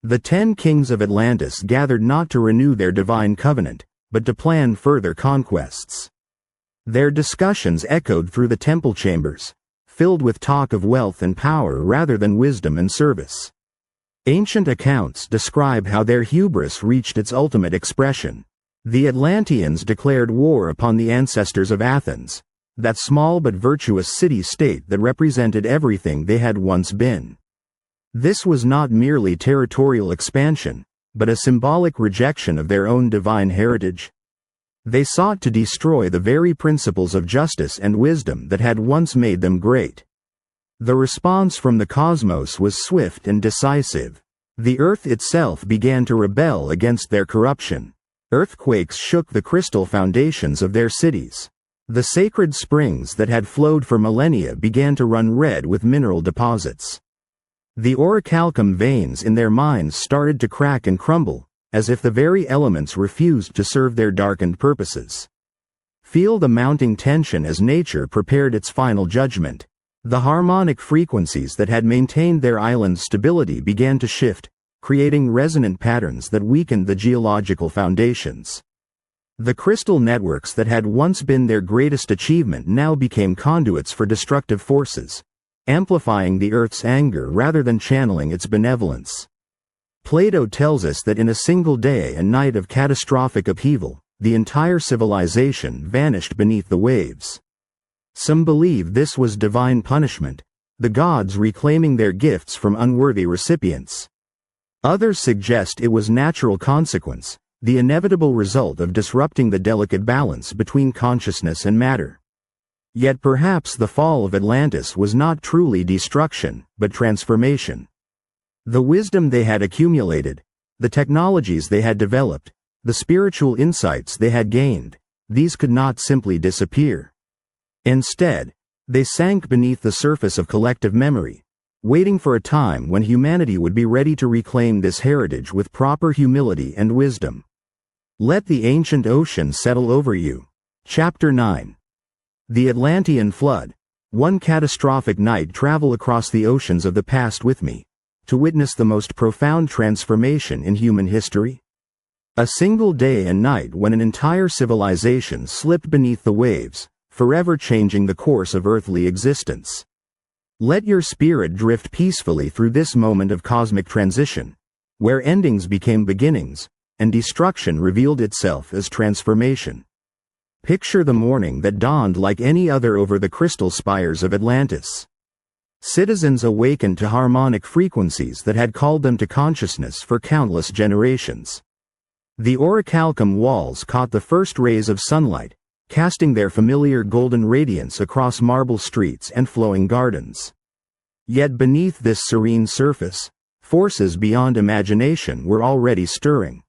The 10 kings of Atlantis gathered not to renew their divine covenant, but to plan further conquests. Their discussions echoed through the temple chambers, filled with talk of wealth and power rather than wisdom and service. Ancient accounts describe how their hubris reached its ultimate expression. The Atlanteans declared war upon the ancestors of Athens, that small but virtuous city-state that represented everything they had once been. This was not merely territorial expansion, but a symbolic rejection of their own divine heritage. They sought to destroy the very principles of justice and wisdom that had once made them great. The response from the cosmos was swift and decisive. The earth itself began to rebel against their corruption. Earthquakes shook the crystal foundations of their cities. The sacred springs that had flowed for millennia began to run red with mineral deposits. The orichalcum veins in their minds started to crack and crumble, as if the very elements refused to serve their darkened purposes. Feel the mounting tension as nature prepared its final judgment. The harmonic frequencies that had maintained their island's stability began to shift, creating resonant patterns that weakened the geological foundations. The crystal networks that had once been their greatest achievement now became conduits for destructive forces, amplifying the Earth's anger rather than channeling its benevolence. Plato tells us that in a single day and night of catastrophic upheaval, the entire civilization vanished beneath the waves. Some believe this was divine punishment, the gods reclaiming their gifts from unworthy recipients. Others suggest it was natural consequence, the inevitable result of disrupting the delicate balance between consciousness and matter. Yet perhaps the fall of Atlantis was not truly destruction, but transformation. The wisdom they had accumulated, the technologies they had developed, the spiritual insights they had gained, these could not simply disappear. Instead, they sank beneath the surface of collective memory, waiting for a time when humanity would be ready to reclaim this heritage with proper humility and wisdom. Let the ancient ocean settle over you. Chapter 9. The Atlantean Flood. One catastrophic night travel across the oceans of the past with me, to witness the most profound transformation in human history. A single day and night when an entire civilization slipped beneath the waves, forever changing the course of earthly existence. Let your spirit drift peacefully through this moment of cosmic transition, where endings became beginnings, and destruction revealed itself as transformation. Picture the morning that dawned like any other over the crystal spires of Atlantis. Citizens awakened to harmonic frequencies that had called them to consciousness for countless generations. The orichalcum walls caught the first rays of sunlight, casting their familiar golden radiance across marble streets and flowing gardens. Yet beneath this serene surface, forces beyond imagination were already stirring.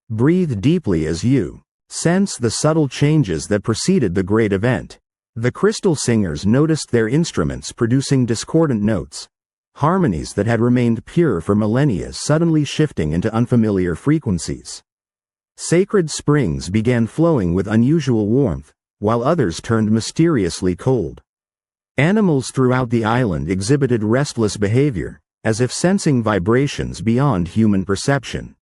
Breathe deeply as you sense the subtle changes that preceded the great event. The crystal singers noticed their instruments producing discordant notes, harmonies that had remained pure for millennia suddenly shifting into unfamiliar frequencies. Sacred springs began flowing with unusual warmth, while others turned mysteriously cold. Animals throughout the island exhibited restless behavior, as if sensing vibrations beyond human perception.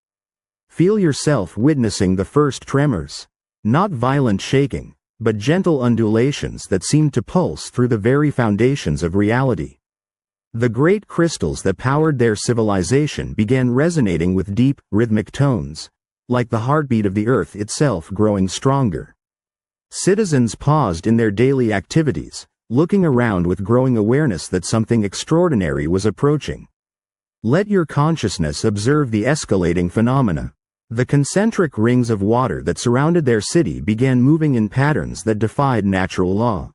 Feel yourself witnessing the first tremors. Not violent shaking, but gentle undulations that seemed to pulse through the very foundations of reality. The great crystals that powered their civilization began resonating with deep, rhythmic tones, like the heartbeat of the earth itself growing stronger. Citizens paused in their daily activities, looking around with growing awareness that something extraordinary was approaching. Let your consciousness observe the escalating phenomena. The concentric rings of water that surrounded their city began moving in patterns that defied natural law.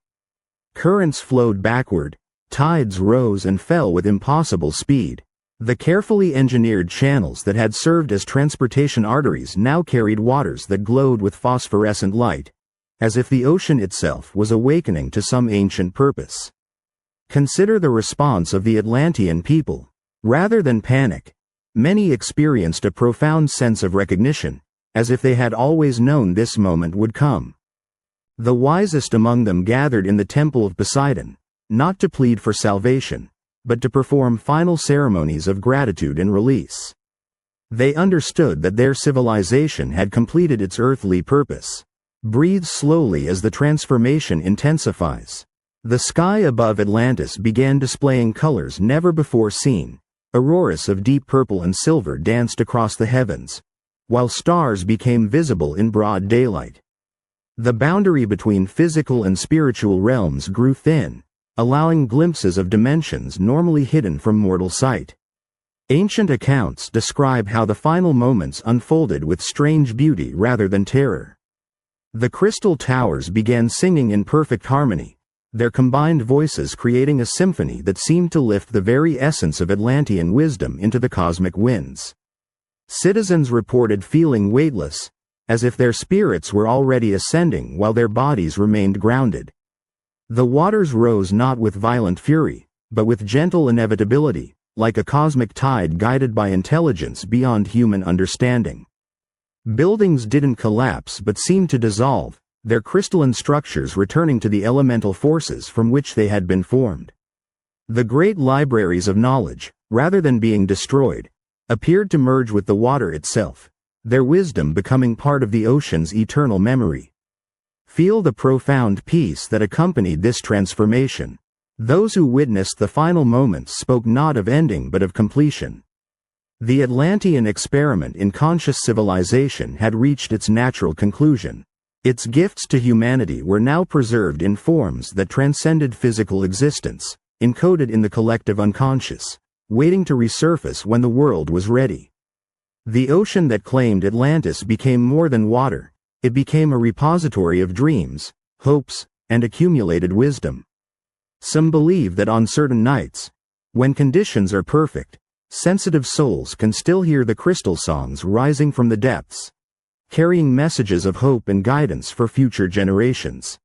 Currents flowed backward, tides rose and fell with impossible speed. The carefully engineered channels that had served as transportation arteries now carried waters that glowed with phosphorescent light, as if the ocean itself was awakening to some ancient purpose. Consider the response of the Atlantean people. Rather than panic, many experienced a profound sense of recognition, as if they had always known this moment would come. The wisest among them gathered in the temple of Poseidon, not to plead for salvation, but to perform final ceremonies of gratitude and release. They understood that their civilization had completed its earthly purpose. Breathe slowly as the transformation intensifies. The sky above Atlantis began displaying colors never before seen. Auroras of deep purple and silver danced across the heavens, while stars became visible in broad daylight. The boundary between physical and spiritual realms grew thin, allowing glimpses of dimensions normally hidden from mortal sight. Ancient accounts describe how the final moments unfolded with strange beauty rather than terror. The crystal towers began singing in perfect harmony, their combined voices creating a symphony that seemed to lift the very essence of Atlantean wisdom into the cosmic winds. Citizens reported feeling weightless, as if their spirits were already ascending while their bodies remained grounded. The waters rose not with violent fury, but with gentle inevitability, like a cosmic tide guided by intelligence beyond human understanding. Buildings didn't collapse but seemed to dissolve, their crystalline structures returning to the elemental forces from which they had been formed. The great libraries of knowledge, rather than being destroyed, appeared to merge with the water itself, their wisdom becoming part of the ocean's eternal memory. Feel the profound peace that accompanied this transformation. Those who witnessed the final moments spoke not of ending but of completion. The Atlantean experiment in conscious civilization had reached its natural conclusion. Its gifts to humanity were now preserved in forms that transcended physical existence, encoded in the collective unconscious, waiting to resurface when the world was ready. The ocean that claimed Atlantis became more than water. It became a repository of dreams, hopes, and accumulated wisdom. Some believe that on certain nights, when conditions are perfect, sensitive souls can still hear the crystal songs rising from the depths, carrying messages of hope and guidance for future generations.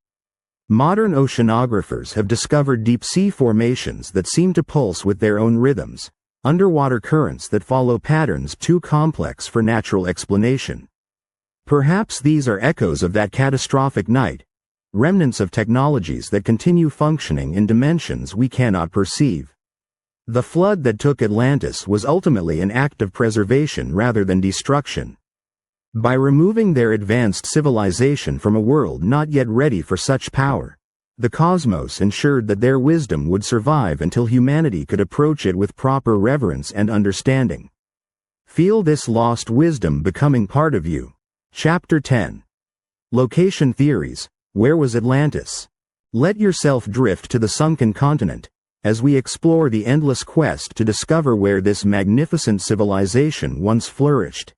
Modern oceanographers have discovered deep-sea formations that seem to pulse with their own rhythms, underwater currents that follow patterns too complex for natural explanation. Perhaps these are echoes of that catastrophic night, remnants of technologies that continue functioning in dimensions we cannot perceive. The flood that took Atlantis was ultimately an act of preservation rather than destruction. By removing their advanced civilization from a world not yet ready for such power, the cosmos ensured that their wisdom would survive until humanity could approach it with proper reverence and understanding. Feel this lost wisdom becoming part of you. Chapter 10. Location Theories. Where was Atlantis? Let yourself drift to the sunken continent, as we explore the endless quest to discover where this magnificent civilization once flourished.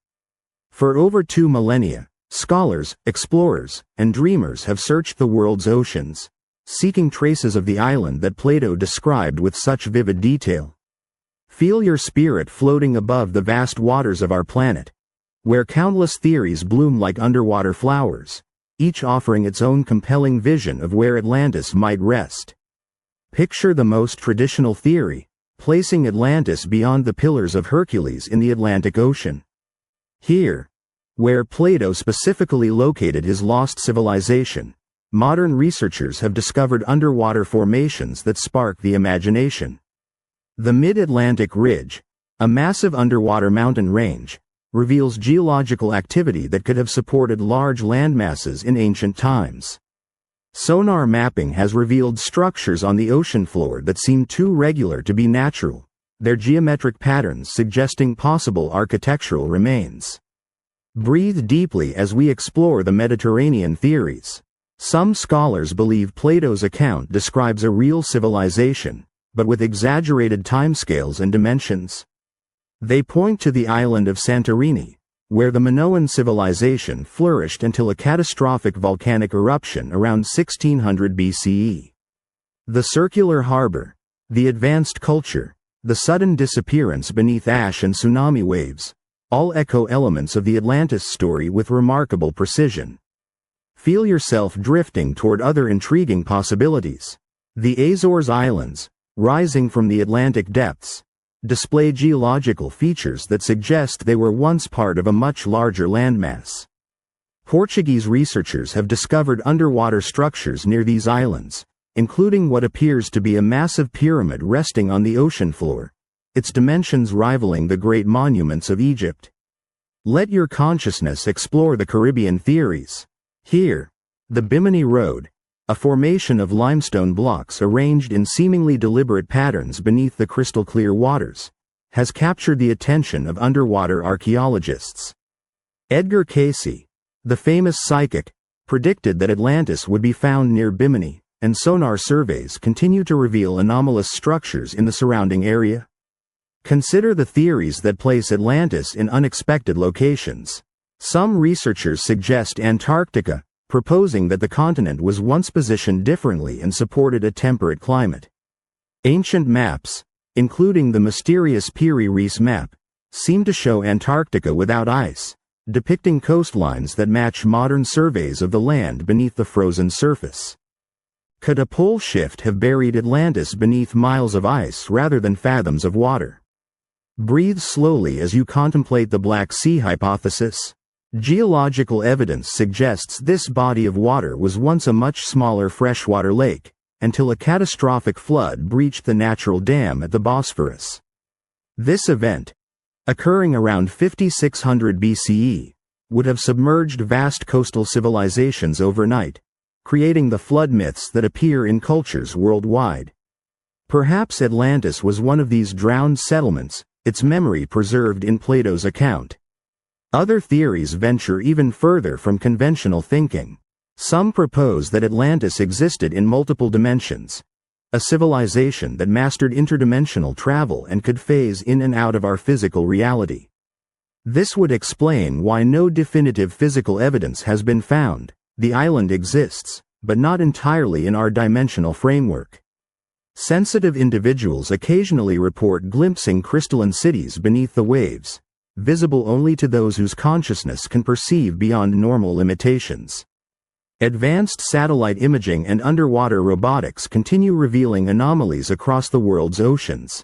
For over 2 millennia, Scholars, explorers, and dreamers have searched the world's oceans, seeking traces of the island that Plato described with such vivid detail. Feel your spirit floating above the vast waters of our planet, where countless theories bloom like underwater flowers, each offering its own compelling vision of where Atlantis might rest. Picture the most traditional theory, placing Atlantis beyond the Pillars of Hercules in the Atlantic Ocean. Here, where Plato specifically located his lost civilization, modern researchers have discovered underwater formations that spark the imagination. The Mid-Atlantic Ridge, a massive underwater mountain range, reveals geological activity that could have supported large landmasses in ancient times. Sonar mapping has revealed structures on the ocean floor that seem too regular to be natural, their geometric patterns suggesting possible architectural remains. Breathe deeply as we explore the Mediterranean theories. Some scholars believe Plato's account describes a real civilization, but with exaggerated timescales and dimensions. They point to the island of Santorini, where the Minoan civilization flourished until a catastrophic volcanic eruption around 1600 BCE. The circular harbor, the advanced culture, the sudden disappearance beneath ash and tsunami waves, all echo elements of the Atlantis story with remarkable precision. Feel yourself drifting toward other intriguing possibilities. The Azores Islands, rising from the Atlantic depths, display geological features that suggest they were once part of a much larger landmass. Portuguese researchers have discovered underwater structures near these islands, including what appears to be a massive pyramid resting on the ocean floor, its dimensions rivaling the great monuments of Egypt. Let your consciousness explore the Caribbean theories. Here, the Bimini Road, a formation of limestone blocks arranged in seemingly deliberate patterns beneath the crystal-clear waters, has captured the attention of underwater archaeologists. Edgar Cayce, the famous psychic, predicted that Atlantis would be found near Bimini, and sonar surveys continue to reveal anomalous structures in the surrounding area. Consider the theories that place Atlantis in unexpected locations. Some researchers suggest Antarctica, proposing that the continent was once positioned differently and supported a temperate climate. Ancient maps, including the mysterious Piri-Reis map, seem to show Antarctica without ice, depicting coastlines that match modern surveys of the land beneath the frozen surface. Could a pole shift have buried Atlantis beneath miles of ice rather than fathoms of water? Breathe slowly as you contemplate the Black Sea hypothesis. Geological evidence suggests this body of water was once a much smaller freshwater lake, until a catastrophic flood breached the natural dam at the Bosphorus. This event, occurring around 5600 BCE, would have submerged vast coastal civilizations overnight, creating the flood myths that appear in cultures worldwide. Perhaps Atlantis was one of these drowned settlements, its memory preserved in Plato's account. Other theories venture even further from conventional thinking. Some propose that Atlantis existed in multiple dimensions, a civilization that mastered interdimensional travel and could phase in and out of our physical reality. This would explain why no definitive physical evidence has been found. The island exists, but not entirely in our dimensional framework. Sensitive individuals occasionally report glimpsing crystalline cities beneath the waves, visible only to those whose consciousness can perceive beyond normal limitations. Advanced satellite imaging and underwater robotics continue revealing anomalies across the world's oceans.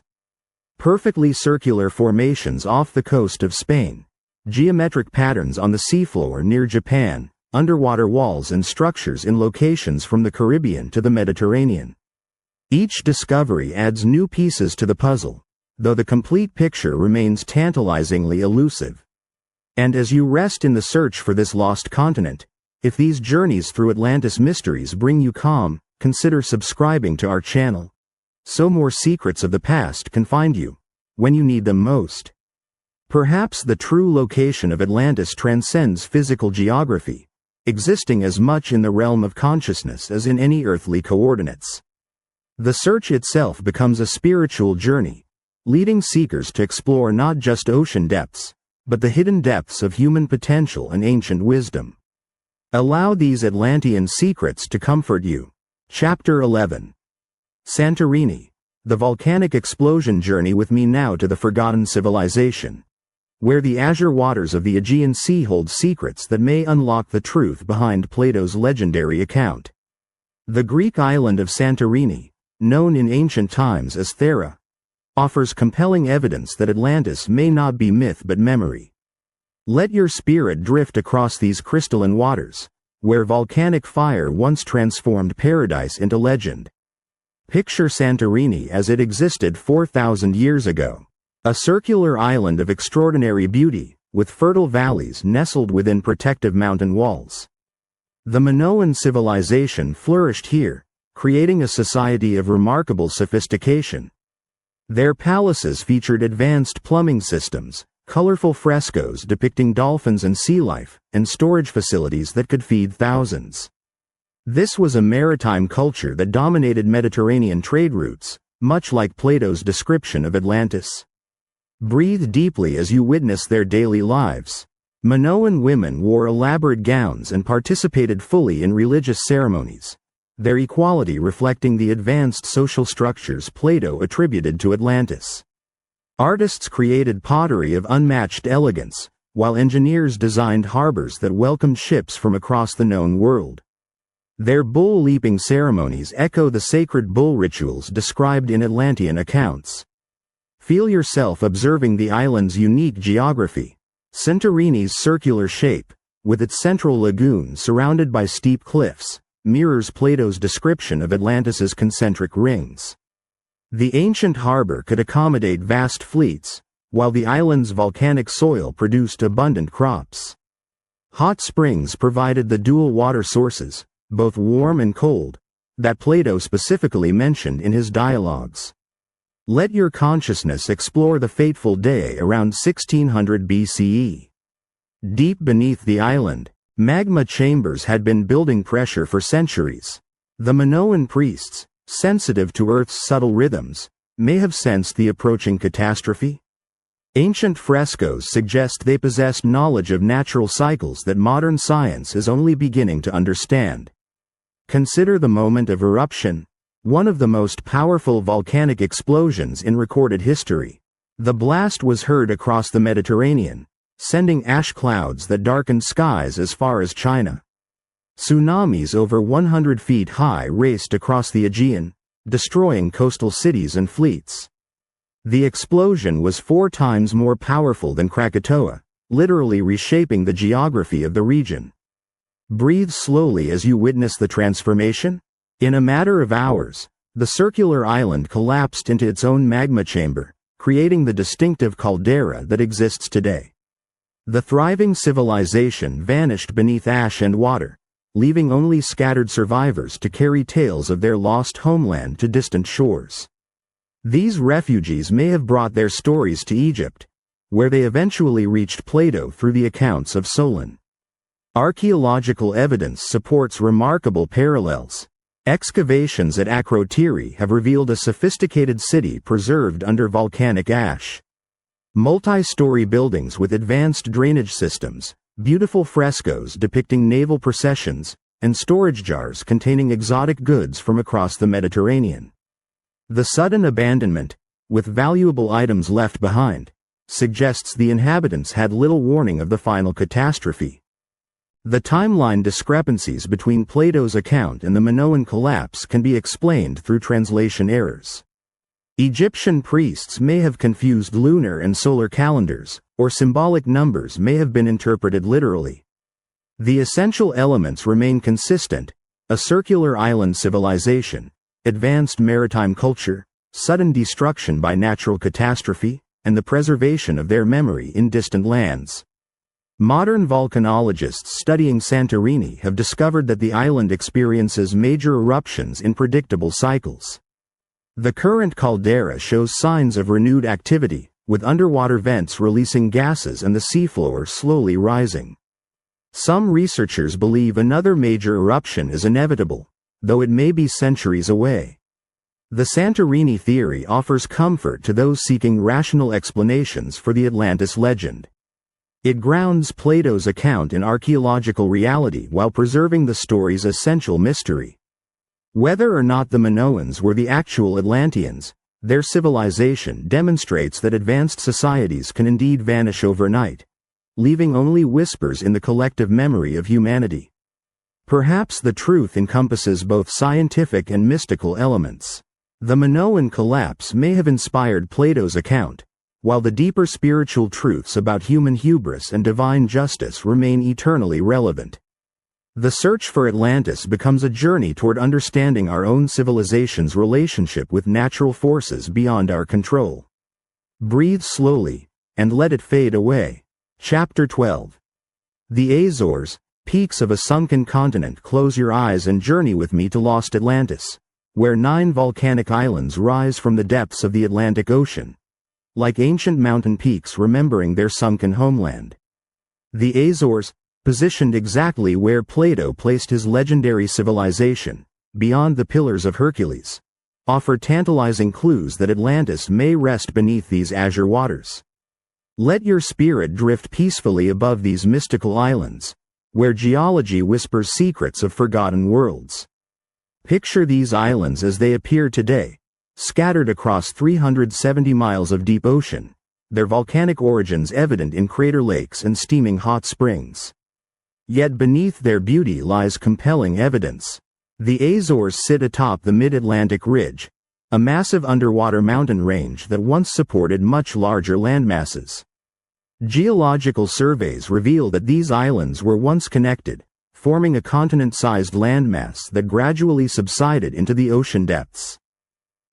Perfectly circular formations off the coast of Spain, geometric patterns on the seafloor near Japan, underwater walls and structures in locations from the Caribbean to the Mediterranean. Each discovery adds new pieces to the puzzle, though the complete picture remains tantalizingly elusive. And as you rest in the search for this lost continent, if these journeys through Atlantis mysteries bring you calm, consider subscribing to our channel, so more secrets of the past can find you when you need them most. Perhaps the true location of Atlantis transcends physical geography, existing as much in the realm of consciousness as in any earthly coordinates. The search itself becomes a spiritual journey, leading seekers to explore not just ocean depths, but the hidden depths of human potential and ancient wisdom. Allow these Atlantean secrets to comfort you. Chapter 11. Santorini. The volcanic explosion. Journey with me now to the forgotten civilization, where the azure waters of the Aegean Sea hold secrets that may unlock the truth behind Plato's legendary account. The Greek island of Santorini, known in ancient times as Thera, offers compelling evidence that Atlantis may not be myth but memory. Let your spirit drift across these crystalline waters, where volcanic fire once transformed paradise into legend. Picture Santorini as it existed 4,000 years ago. A circular island of extraordinary beauty, with fertile valleys nestled within protective mountain walls. The Minoan civilization flourished here, creating a society of remarkable sophistication. Their palaces featured advanced plumbing systems, colorful frescoes depicting dolphins and sea life, and storage facilities that could feed thousands. This was a maritime culture that dominated Mediterranean trade routes, much like Plato's description of Atlantis. Breathe deeply as you witness their daily lives. Minoan women wore elaborate gowns and participated fully in religious ceremonies, their equality reflecting the advanced social structures Plato attributed to Atlantis. Artists created pottery of unmatched elegance, while engineers designed harbors that welcomed ships from across the known world. Their bull-leaping ceremonies echo the sacred bull rituals described in Atlantean accounts. Feel yourself observing the island's unique geography. Santorini's circular shape, with its central lagoon surrounded by steep cliffs, mirrors Plato's description of Atlantis's concentric rings. The ancient harbor could accommodate vast fleets, while the island's volcanic soil produced abundant crops. Hot springs provided the dual water sources, both warm and cold, that Plato specifically mentioned in his dialogues. Let your consciousness explore the fateful day around 1600 BCE. Deep beneath the island, magma chambers had been building pressure for centuries. The Minoan priests, sensitive to Earth's subtle rhythms, may have sensed the approaching catastrophe. Ancient frescoes suggest they possessed knowledge of natural cycles that modern science is only beginning to understand. Consider the moment of eruption, one of the most powerful volcanic explosions in recorded history. The blast was heard across the Mediterranean, sending ash clouds that darkened skies as far as China. Tsunamis over 100 feet high raced across the Aegean, destroying coastal cities and fleets. The explosion was 4 times more powerful than Krakatoa, literally reshaping the geography of the region. Breathe slowly as you witness the transformation. In a matter of hours, the circular island collapsed into its own magma chamber, creating the distinctive caldera that exists today. The thriving civilization vanished beneath ash and water, leaving only scattered survivors to carry tales of their lost homeland to distant shores. These refugees may have brought their stories to Egypt, where they eventually reached Plato through the accounts of Solon. Archaeological evidence supports remarkable parallels. Excavations at Akrotiri have revealed a sophisticated city preserved under volcanic ash. Multi-story buildings with advanced drainage systems, beautiful frescoes depicting naval processions, and storage jars containing exotic goods from across the Mediterranean. The sudden abandonment, with valuable items left behind, suggests the inhabitants had little warning of the final catastrophe. The timeline discrepancies between Plato's account and the Minoan collapse can be explained through translation errors. Egyptian priests may have confused lunar and solar calendars, or symbolic numbers may have been interpreted literally. The essential elements remain consistent: a circular island civilization, advanced maritime culture, sudden destruction by natural catastrophe, and the preservation of their memory in distant lands. Modern volcanologists studying Santorini have discovered that the island experiences major eruptions in predictable cycles. The current caldera shows signs of renewed activity, with underwater vents releasing gases and the seafloor slowly rising. Some researchers believe another major eruption is inevitable, though it may be centuries away. The Santorini theory offers comfort to those seeking rational explanations for the Atlantis legend. It grounds Plato's account in archaeological reality while preserving the story's essential mystery. Whether or not the Minoans were the actual Atlanteans, their civilization demonstrates that advanced societies can indeed vanish overnight, leaving only whispers in the collective memory of humanity. Perhaps the truth encompasses both scientific and mystical elements. The Minoan collapse may have inspired Plato's account, while the deeper spiritual truths about human hubris and divine justice remain eternally relevant. The search for Atlantis becomes a journey toward understanding our own civilization's relationship with natural forces beyond our control. Breathe slowly, and let it fade away. Chapter 12. The Azores, peaks of a sunken continent. Close your eyes and journey with me to lost Atlantis, where 9 volcanic islands rise from the depths of the Atlantic Ocean, like ancient mountain peaks remembering their sunken homeland. The Azores, positioned exactly where Plato placed his legendary civilization, beyond the Pillars of Hercules, offer tantalizing clues that Atlantis may rest beneath these azure waters. Let your spirit drift peacefully above these mystical islands, where geology whispers secrets of forgotten worlds. Picture these islands as they appear today, scattered across 370 miles of deep ocean, their volcanic origins evident in crater lakes and steaming hot springs. Yet beneath their beauty lies compelling evidence. The Azores sit atop the Mid-Atlantic Ridge, a massive underwater mountain range that once supported much larger landmasses. Geological surveys reveal that these islands were once connected, forming a continent-sized landmass that gradually subsided into the ocean depths.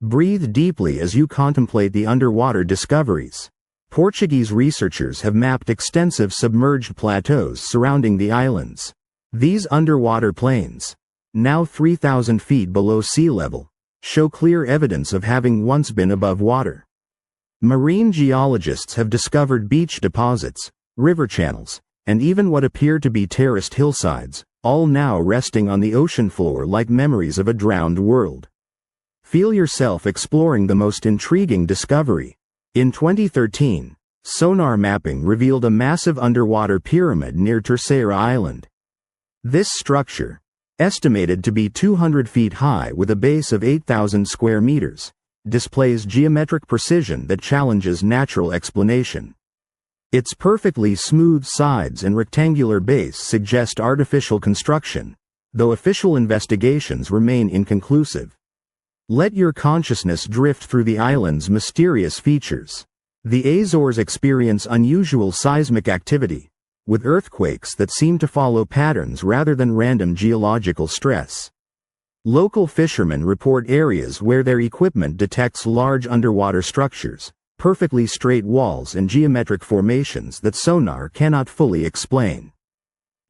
Breathe deeply as you contemplate the underwater discoveries. Portuguese researchers have mapped extensive submerged plateaus surrounding the islands. These underwater plains, now 3,000 feet below sea level, show clear evidence of having once been above water. Marine geologists have discovered beach deposits, river channels, and even what appear to be terraced hillsides, all now resting on the ocean floor like memories of a drowned world. Feel yourself exploring the most intriguing discovery. In 2013, sonar mapping revealed a massive underwater pyramid near Terceira Island. This structure, estimated to be 200 feet high with a base of 8,000 square meters, displays geometric precision that challenges natural explanation. Its perfectly smooth sides and rectangular base suggest artificial construction, though official investigations remain inconclusive. Let your consciousness drift through the island's mysterious features. The Azores experience unusual seismic activity, with earthquakes that seem to follow patterns rather than random geological stress. Local fishermen report areas where their equipment detects large underwater structures, perfectly straight walls and geometric formations that sonar cannot fully explain.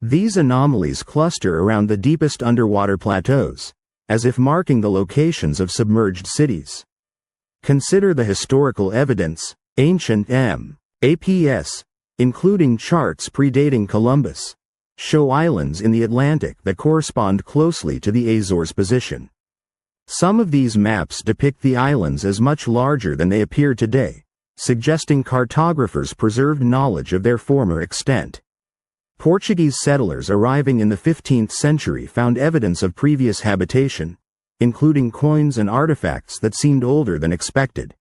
These anomalies cluster around the deepest underwater plateaus, as if marking the locations of submerged cities. Consider the historical evidence. Ancient maps, including charts predating Columbus, show islands in the Atlantic that correspond closely to the Azores' position. Some of these maps depict the islands as much larger than they appear today, suggesting cartographers preserved knowledge of their former extent. Portuguese settlers arriving in the 15th century found evidence of previous habitation, including coins and artifacts that seemed older than expected.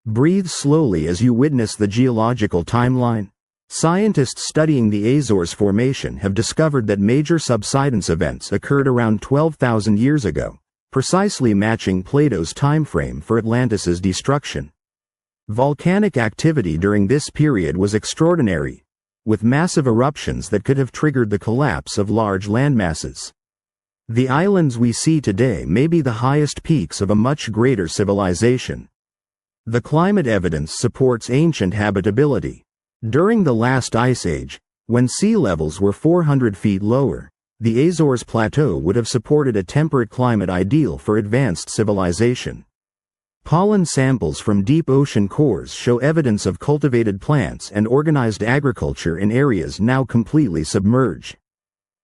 Breathe slowly as you witness the geological timeline. Scientists studying the Azores formation have discovered that major subsidence events occurred around 12,000 years ago, precisely matching Plato's timeframe for Atlantis's destruction. Volcanic activity during this period was extraordinary, with massive eruptions that could have triggered the collapse of large landmasses. The islands we see today may be the highest peaks of a much greater civilization. The climate evidence supports ancient habitability. During the last ice age, when sea levels were 400 feet lower, the Azores Plateau would have supported a temperate climate ideal for advanced civilization. Pollen samples from deep ocean cores show evidence of cultivated plants and organized agriculture in areas now completely submerged.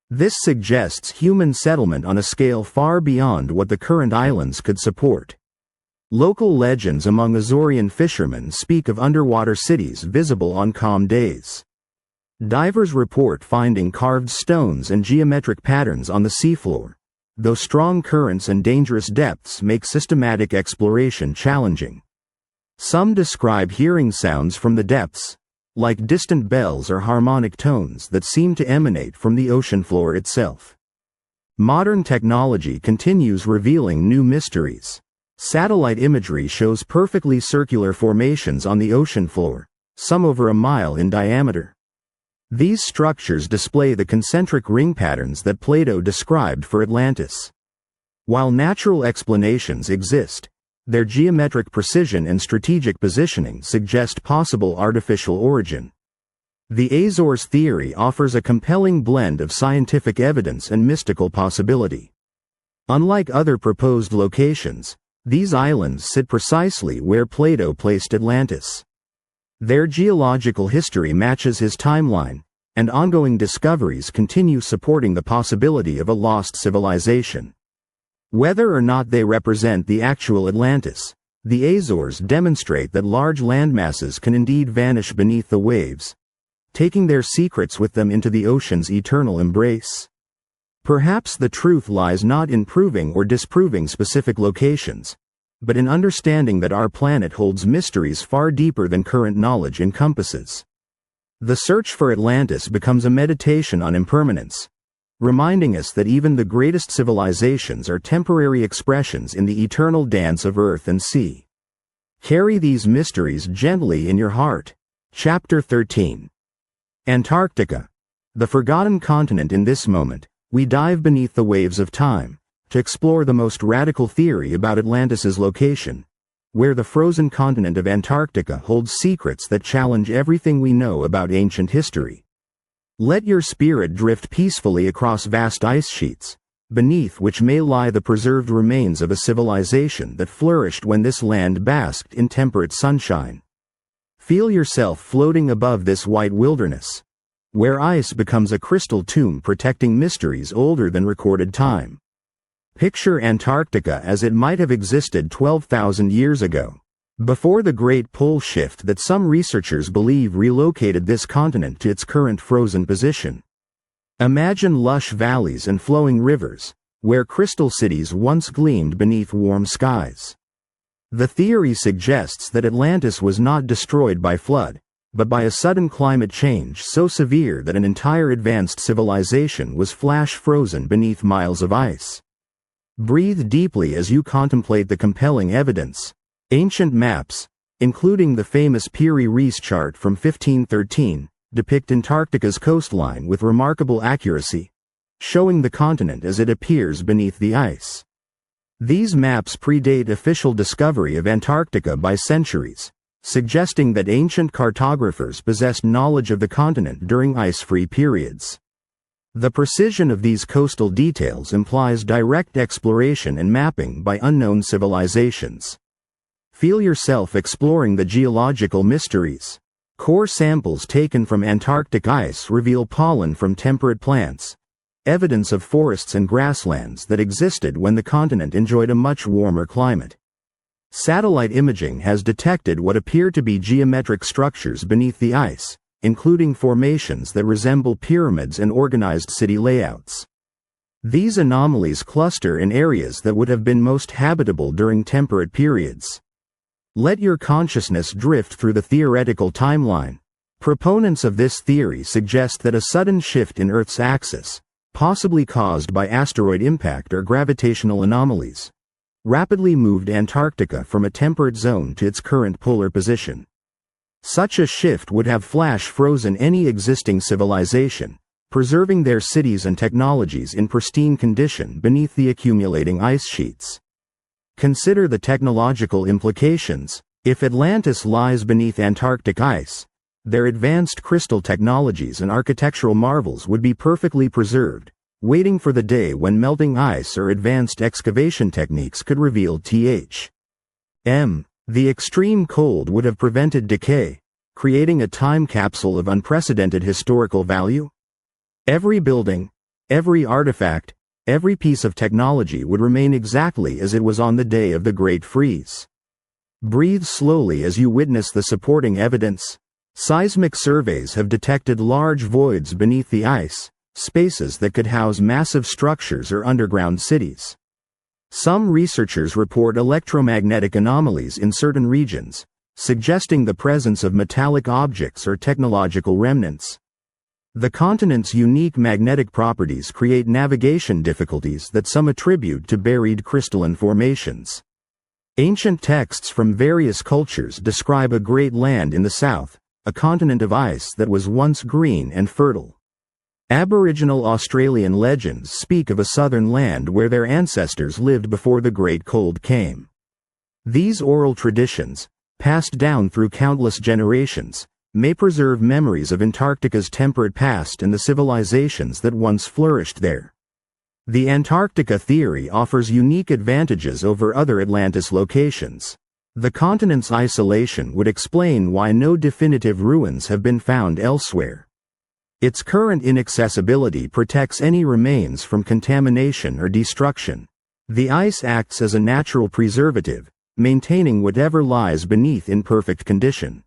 This suggests human settlement on a scale far beyond what the current islands could support. Local legends among Azorean fishermen speak of underwater cities visible on calm days. Divers report finding carved stones and geometric patterns on the seafloor, though strong currents and dangerous depths make systematic exploration challenging. Some describe hearing sounds from the depths, like distant bells or harmonic tones that seem to emanate from the ocean floor itself. Modern technology continues revealing new mysteries. Satellite imagery shows perfectly circular formations on the ocean floor, some over a mile in diameter. These structures display the concentric ring patterns that Plato described for Atlantis. While natural explanations exist, their geometric precision and strategic positioning suggest possible artificial origin. The Azores theory offers a compelling blend of scientific evidence and mystical possibility. Unlike other proposed locations, these islands sit precisely where Plato placed Atlantis. Their geological history matches his timeline, and ongoing discoveries continue supporting the possibility of a lost civilization. Whether or not they represent the actual Atlantis, the Azores demonstrate that large landmasses can indeed vanish beneath the waves, taking their secrets with them into the ocean's eternal embrace. Perhaps the truth lies not in proving or disproving specific locations, but in understanding that our planet holds mysteries far deeper than current knowledge encompasses. The search for Atlantis becomes a meditation on impermanence, reminding us that even the greatest civilizations are temporary expressions in the eternal dance of earth and sea. Carry these mysteries gently in your heart. Chapter 13. Antarctica. The forgotten continent. In this moment, we dive beneath the waves of time, to explore the most radical theory about Atlantis's location, where the frozen continent of Antarctica holds secrets that challenge everything we know about ancient history. Let your spirit drift peacefully across vast ice sheets, beneath which may lie the preserved remains of a civilization that flourished when this land basked in temperate sunshine. Feel yourself floating above this white wilderness, where ice becomes a crystal tomb protecting mysteries older than recorded time. Picture Antarctica as it might have existed 12,000 years ago, before the Great Pole Shift that some researchers believe relocated this continent to its current frozen position. Imagine lush valleys and flowing rivers, where crystal cities once gleamed beneath warm skies. The theory suggests that Atlantis was not destroyed by flood, but by a sudden climate change so severe that an entire advanced civilization was flash frozen beneath miles of ice. Breathe deeply as you contemplate the compelling evidence. Ancient maps, including the famous Piri-Reis chart from 1513, depict Antarctica's coastline with remarkable accuracy, showing the continent as it appears beneath the ice. These maps predate official discovery of Antarctica by centuries, suggesting that ancient cartographers possessed knowledge of the continent during ice-free periods. The precision of these coastal details implies direct exploration and mapping by unknown civilizations. Feel yourself exploring the geological mysteries. Core samples taken from Antarctic ice reveal pollen from temperate plants, evidence of forests and grasslands that existed when the continent enjoyed a much warmer climate. Satellite imaging has detected what appear to be geometric structures beneath the ice, including formations that resemble pyramids and organized city layouts. These anomalies cluster in areas that would have been most habitable during temperate periods. Let your consciousness drift through the theoretical timeline. Proponents of this theory suggest that a sudden shift in Earth's axis, possibly caused by asteroid impact or gravitational anomalies, rapidly moved Antarctica from a temperate zone to its current polar position. Such a shift would have flash-frozen any existing civilization, preserving their cities and technologies in pristine condition beneath the accumulating ice sheets. Consider the technological implications. If Atlantis lies beneath Antarctic ice, their advanced crystal technologies and architectural marvels would be perfectly preserved, waiting for the day when melting ice or advanced excavation techniques could reveal the extreme cold would have prevented decay, creating a time capsule of unprecedented historical value. Every building, every artifact, every piece of technology would remain exactly as it was on the day of the Great Freeze. Breathe slowly as you witness the supporting evidence. Seismic surveys have detected large voids beneath the ice, spaces that could house massive structures or underground cities. Some researchers report electromagnetic anomalies in certain regions, suggesting the presence of metallic objects or technological remnants. The continent's unique magnetic properties create navigation difficulties that some attribute to buried crystalline formations. Ancient texts from various cultures describe a great land in the south, a continent of ice that was once green and fertile. Aboriginal Australian legends speak of a southern land where their ancestors lived before the Great Cold came. These oral traditions, passed down through countless generations, may preserve memories of Antarctica's temperate past and the civilizations that once flourished there. The Antarctica theory offers unique advantages over other Atlantis locations. The continent's isolation would explain why no definitive ruins have been found elsewhere. Its current inaccessibility protects any remains from contamination or destruction. The ice acts as a natural preservative, maintaining whatever lies beneath in perfect condition.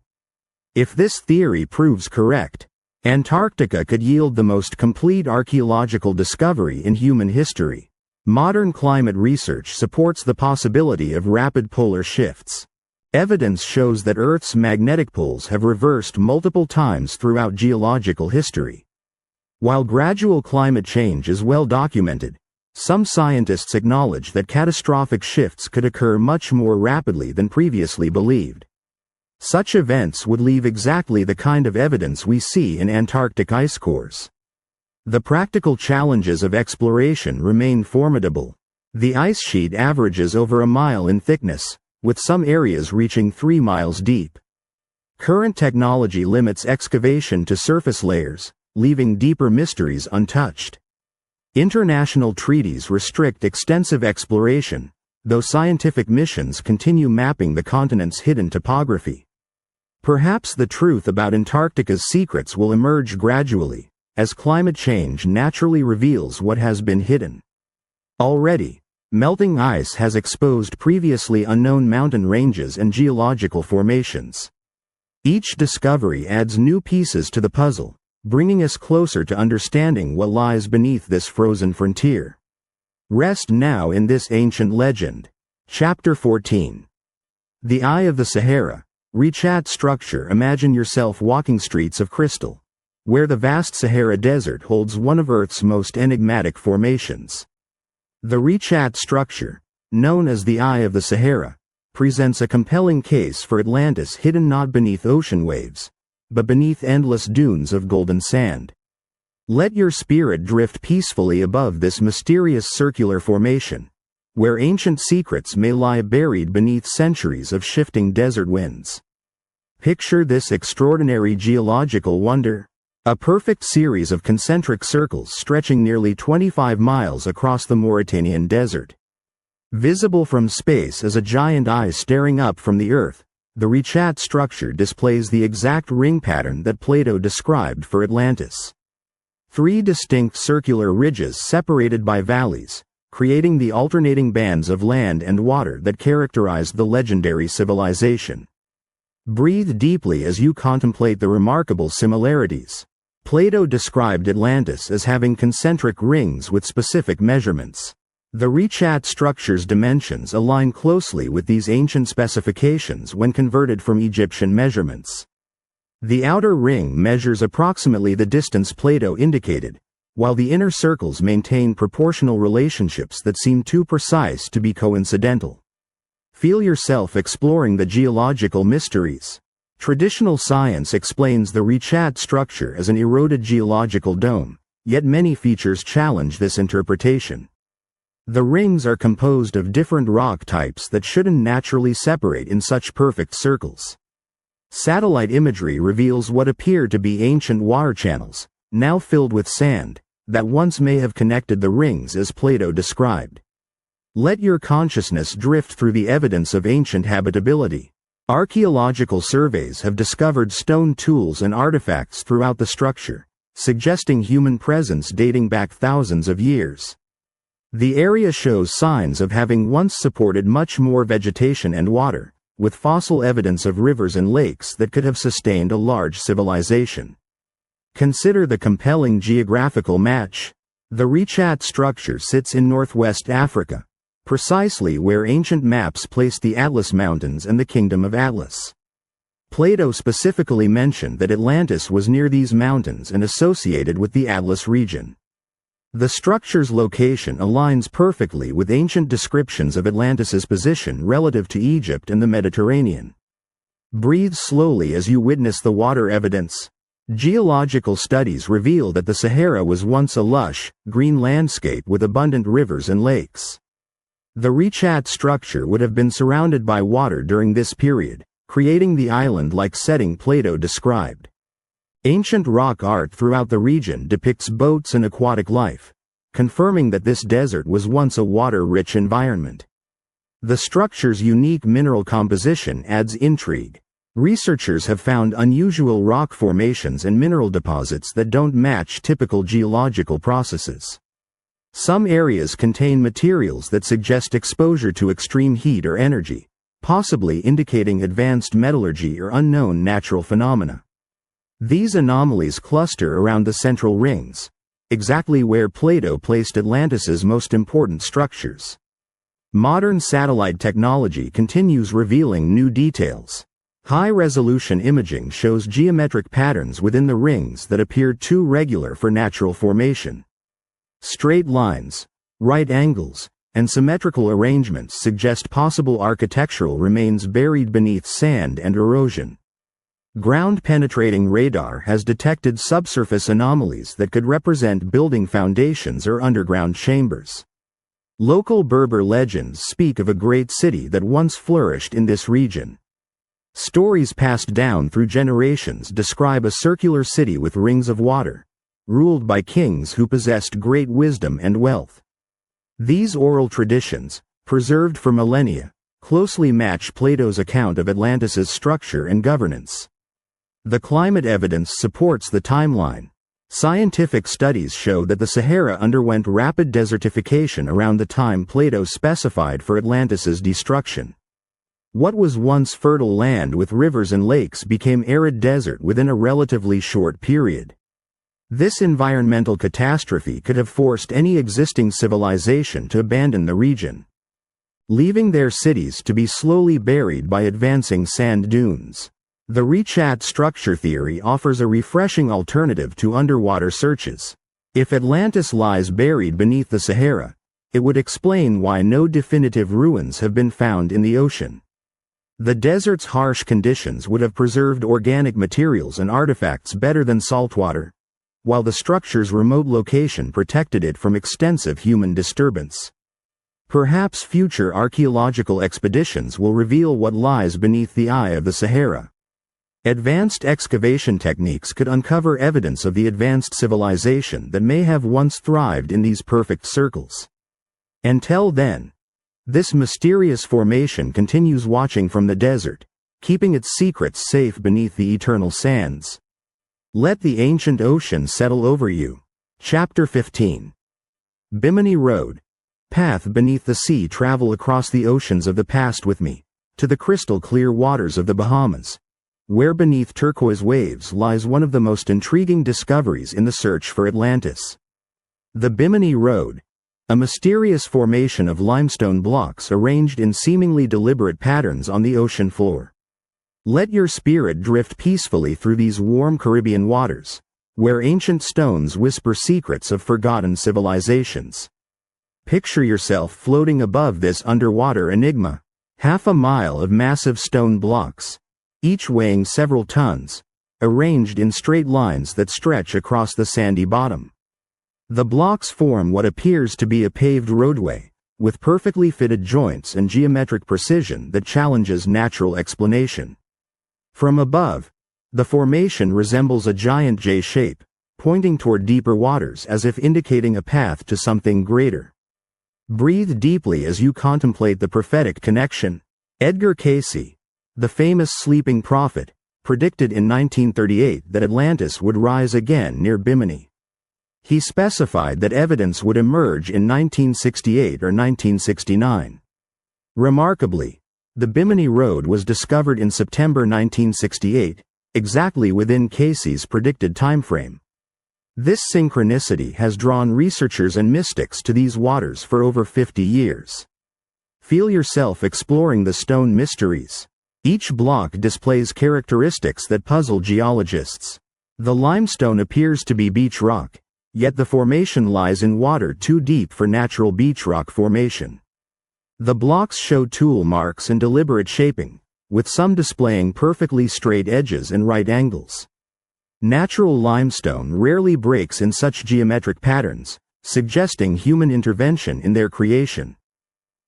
If this theory proves correct, Antarctica could yield the most complete archaeological discovery in human history. Modern climate research supports the possibility of rapid polar shifts. Evidence shows that Earth's magnetic poles have reversed multiple times throughout geological history. While gradual climate change is well documented, some scientists acknowledge that catastrophic shifts could occur much more rapidly than previously believed. Such events would leave exactly the kind of evidence we see in Antarctic ice cores. The practical challenges of exploration remain formidable. The ice sheet averages over a mile in thickness, with some areas reaching 3 miles deep. Current technology limits excavation to surface layers, leaving deeper mysteries untouched. International treaties restrict extensive exploration, though scientific missions continue mapping the continent's hidden topography. Perhaps the truth about Antarctica's secrets will emerge gradually, as climate change naturally reveals what has been hidden. Already, melting ice has exposed previously unknown mountain ranges and geological formations. Each discovery adds new pieces to the puzzle, bringing us closer to understanding what lies beneath this frozen frontier. Rest now in this ancient legend. Chapter 14. The Eye of the Sahara. Richat Structure. Imagine yourself walking streets of crystal, where the vast Sahara Desert holds one of Earth's most enigmatic formations. The Richat Structure, known as the Eye of the Sahara, presents a compelling case for Atlantis hidden not beneath ocean waves, but beneath endless dunes of golden sand. Let your spirit drift peacefully above this mysterious circular formation, where ancient secrets may lie buried beneath centuries of shifting desert winds. Picture this extraordinary geological wonder, a perfect series of concentric circles stretching nearly 25 miles across the Mauritanian desert. Visible from space as a giant eye staring up from the Earth, the Richat structure displays the exact ring pattern that Plato described for Atlantis. 3 distinct circular ridges separated by valleys, creating the alternating bands of land and water that characterized the legendary civilization. Breathe deeply as you contemplate the remarkable similarities. Plato described Atlantis as having concentric rings with specific measurements. The Richat structure's dimensions align closely with these ancient specifications when converted from Egyptian measurements. The outer ring measures approximately the distance Plato indicated, while the inner circles maintain proportional relationships that seem too precise to be coincidental. Feel yourself exploring the geological mysteries. Traditional science explains the Richat structure as an eroded geological dome, yet many features challenge this interpretation. The rings are composed of different rock types that shouldn't naturally separate in such perfect circles. Satellite imagery reveals what appear to be ancient water channels, now filled with sand, that once may have connected the rings as Plato described. Let your consciousness drift through the evidence of ancient habitability. Archaeological surveys have discovered stone tools and artifacts throughout the structure, suggesting human presence dating back thousands of years. The area shows signs of having once supported much more vegetation and water, with fossil evidence of rivers and lakes that could have sustained a large civilization. Consider the compelling geographical match. The Richat Structure sits in northwest Africa, precisely where ancient maps place the Atlas Mountains and the Kingdom of Atlas. Plato specifically mentioned that Atlantis was near these mountains and associated with the Atlas region. The structure's location aligns perfectly with ancient descriptions of Atlantis's position relative to Egypt and the Mediterranean. Breathe slowly as you witness the water evidence. Geological studies reveal that the Sahara was once a lush, green landscape with abundant rivers and lakes. The Richat Structure would have been surrounded by water during this period, creating the island-like setting Plato described. Ancient rock art throughout the region depicts boats and aquatic life, confirming that this desert was once a water-rich environment. The structure's unique mineral composition adds intrigue. Researchers have found unusual rock formations and mineral deposits that don't match typical geological processes. Some areas contain materials that suggest exposure to extreme heat or energy, possibly indicating advanced metallurgy or unknown natural phenomena. These anomalies cluster around the central rings, exactly where Plato placed Atlantis's most important structures. Modern satellite technology continues revealing new details. High-resolution imaging shows geometric patterns within the rings that appear too regular for natural formation. Straight lines, right angles, and symmetrical arrangements suggest possible architectural remains buried beneath sand and erosion. Ground-penetrating radar has detected subsurface anomalies that could represent building foundations or underground chambers. Local Berber legends speak of a great city that once flourished in this region. Stories passed down through generations describe a circular city with rings of water, ruled by kings who possessed great wisdom and wealth. These oral traditions, preserved for millennia, closely match Plato's account of Atlantis's structure and governance. The climate evidence supports the timeline. Scientific studies show that the Sahara underwent rapid desertification around the time Plato specified for Atlantis's destruction. What was once fertile land with rivers and lakes became arid desert within a relatively short period. This environmental catastrophe could have forced any existing civilization to abandon the region, leaving their cities to be slowly buried by advancing sand dunes. The Richat Structure theory offers a refreshing alternative to underwater searches. If Atlantis lies buried beneath the Sahara, it would explain why no definitive ruins have been found in the ocean. The desert's harsh conditions would have preserved organic materials and artifacts better than saltwater, while the structure's remote location protected it from extensive human disturbance. Perhaps future archaeological expeditions will reveal what lies beneath the eye of the Sahara. Advanced excavation techniques could uncover evidence of the advanced civilization that may have once thrived in these perfect circles. Until then, this mysterious formation continues watching from the desert, keeping its secrets safe beneath the eternal sands. Let the ancient ocean settle over you. Chapter 15. Bimini Road. Path beneath the sea. Travel across the oceans of the past with me, to the crystal clear waters of the Bahamas, where beneath turquoise waves lies one of the most intriguing discoveries in the search for Atlantis. The Bimini Road, a mysterious formation of limestone blocks arranged in seemingly deliberate patterns on the ocean floor. Let your spirit drift peacefully through these warm Caribbean waters, where ancient stones whisper secrets of forgotten civilizations. Picture yourself floating above this underwater enigma. Half a mile of massive stone blocks, each weighing several tons, arranged in straight lines that stretch across the sandy bottom. The blocks form what appears to be a paved roadway, with perfectly fitted joints and geometric precision that challenges natural explanation. From above, the formation resembles a giant J shape, pointing toward deeper waters as if indicating a path to something greater. Breathe deeply as you contemplate the prophetic connection. Edgar Cayce, the famous sleeping prophet, predicted in 1938 that Atlantis would rise again near Bimini. He specified that evidence would emerge in 1968 or 1969. Remarkably, The Bimini Road was discovered in September 1968, exactly within Casey's predicted timeframe. This synchronicity has drawn researchers and mystics to these waters for over 50 years. Feel yourself exploring the stone mysteries. Each block displays characteristics that puzzle geologists. The limestone appears to be beach rock, yet the formation lies in water too deep for natural beach rock formation. The blocks show tool marks and deliberate shaping, with some displaying perfectly straight edges and right angles. Natural limestone rarely breaks in such geometric patterns, suggesting human intervention in their creation.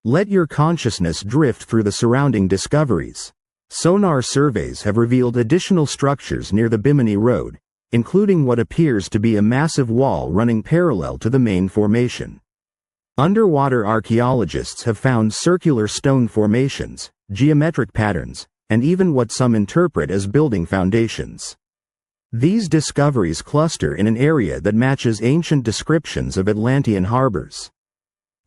Let your consciousness drift through the surrounding discoveries. Sonar surveys have revealed additional structures near the Bimini Road, including what appears to be a massive wall running parallel to the main formation. Underwater archaeologists have found circular stone formations, geometric patterns, and even what some interpret as building foundations. These discoveries cluster in an area that matches ancient descriptions of Atlantean harbors.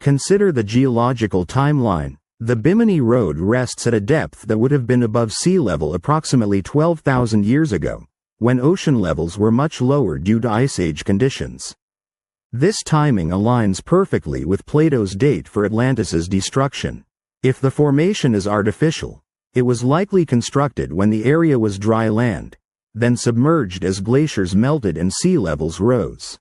Consider the geological timeline. The Bimini Road rests at a depth that would have been above sea level approximately 12,000 years ago, when ocean levels were much lower due to Ice Age conditions. This timing aligns perfectly with Plato's date for Atlantis's destruction. If the formation is artificial, it was likely constructed when the area was dry land, then submerged as glaciers melted and sea levels rose.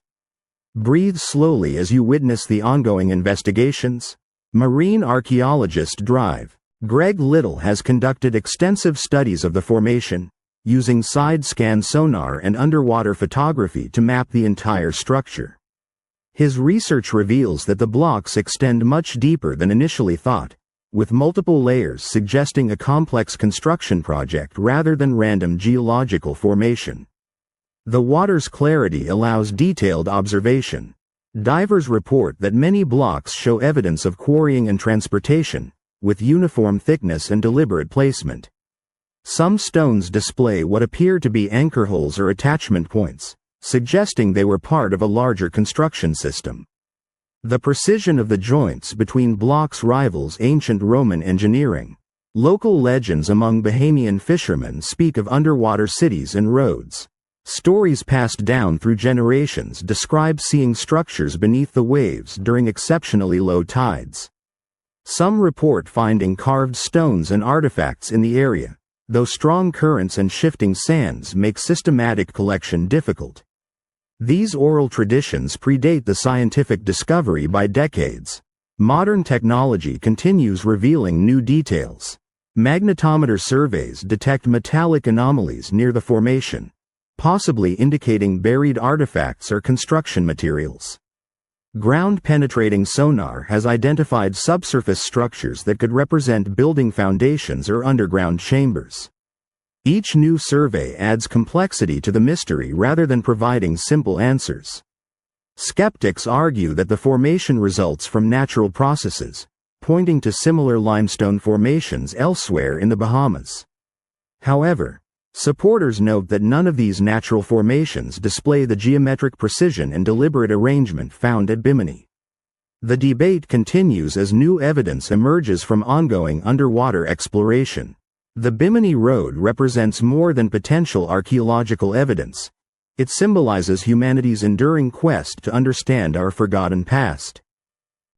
Breathe slowly as you witness the ongoing investigations. Marine archaeologist Drive. Greg Little has conducted extensive studies of the formation, using side-scan sonar and underwater photography to map the entire structure. His research reveals that the blocks extend much deeper than initially thought, with multiple layers suggesting a complex construction project rather than random geological formation. The water's clarity allows detailed observation. Divers report that many blocks show evidence of quarrying and transportation, with uniform thickness and deliberate placement. Some stones display what appear to be anchor holes or attachment points, suggesting they were part of a larger construction system. The precision of the joints between blocks rivals ancient Roman engineering. Local legends among Bahamian fishermen speak of underwater cities and roads. Stories passed down through generations describe seeing structures beneath the waves during exceptionally low tides. Some report finding carved stones and artifacts in the area, though strong currents and shifting sands make systematic collection difficult. These oral traditions predate the scientific discovery by decades. Modern technology continues revealing new details. Magnetometer surveys detect metallic anomalies near the formation, possibly indicating buried artifacts or construction materials. Ground-penetrating sonar has identified subsurface structures that could represent building foundations or underground chambers. Each new survey adds complexity to the mystery rather than providing simple answers. Skeptics argue that the formation results from natural processes, pointing to similar limestone formations elsewhere in the Bahamas. However, supporters note that none of these natural formations display the geometric precision and deliberate arrangement found at Bimini. The debate continues as new evidence emerges from ongoing underwater exploration. The Bimini Road represents more than potential archaeological evidence. It symbolizes humanity's enduring quest to understand our forgotten past.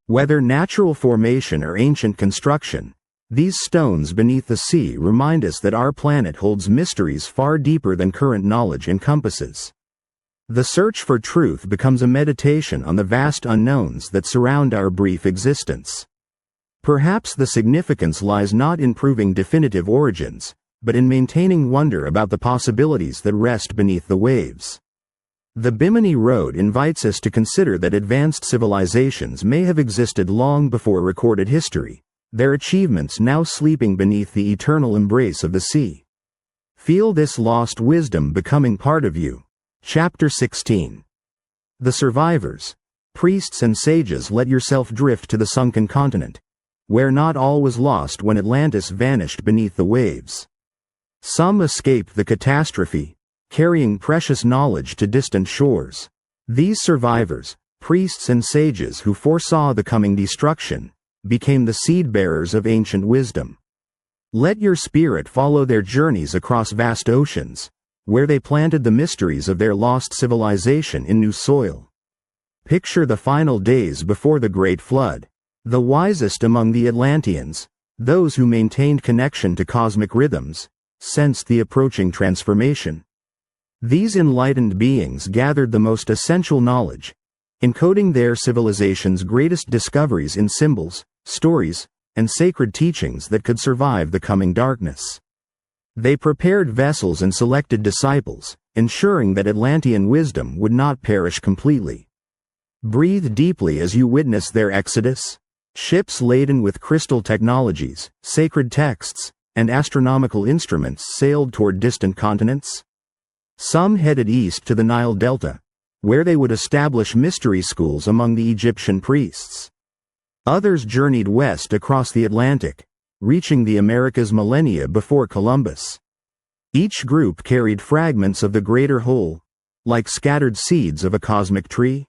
Whether natural formation or ancient construction, these stones beneath the sea remind us that our planet holds mysteries far deeper than current knowledge encompasses. The search for truth becomes a meditation on the vast unknowns that surround our brief existence. Perhaps the significance lies not in proving definitive origins, but in maintaining wonder about the possibilities that rest beneath the waves. The Bimini Road invites us to consider that advanced civilizations may have existed long before recorded history, their achievements now sleeping beneath the eternal embrace of the sea. Feel this lost wisdom becoming part of you. Chapter 16. The survivors. Priests and sages, let yourself drift to the sunken continent, where not all was lost when Atlantis vanished beneath the waves. Some escaped the catastrophe, carrying precious knowledge to distant shores. These survivors, priests and sages who foresaw the coming destruction, became the seed-bearers of ancient wisdom. Let your spirit follow their journeys across vast oceans, where they planted the mysteries of their lost civilization in new soil. Picture the final days before the Great Flood. The wisest among the Atlanteans, those who maintained connection to cosmic rhythms, sensed the approaching transformation. These enlightened beings gathered the most essential knowledge, encoding their civilization's greatest discoveries in symbols, stories, and sacred teachings that could survive the coming darkness. They prepared vessels and selected disciples, ensuring that Atlantean wisdom would not perish completely. Breathe deeply as you witness their exodus. Ships laden with crystal technologies, sacred texts, and astronomical instruments sailed toward distant continents. Some headed east to the Nile Delta, where they would establish mystery schools among the Egyptian priests. Others journeyed west across the Atlantic, reaching the Americas millennia before Columbus. Each group carried fragments of the greater whole, like scattered seeds of a cosmic tree.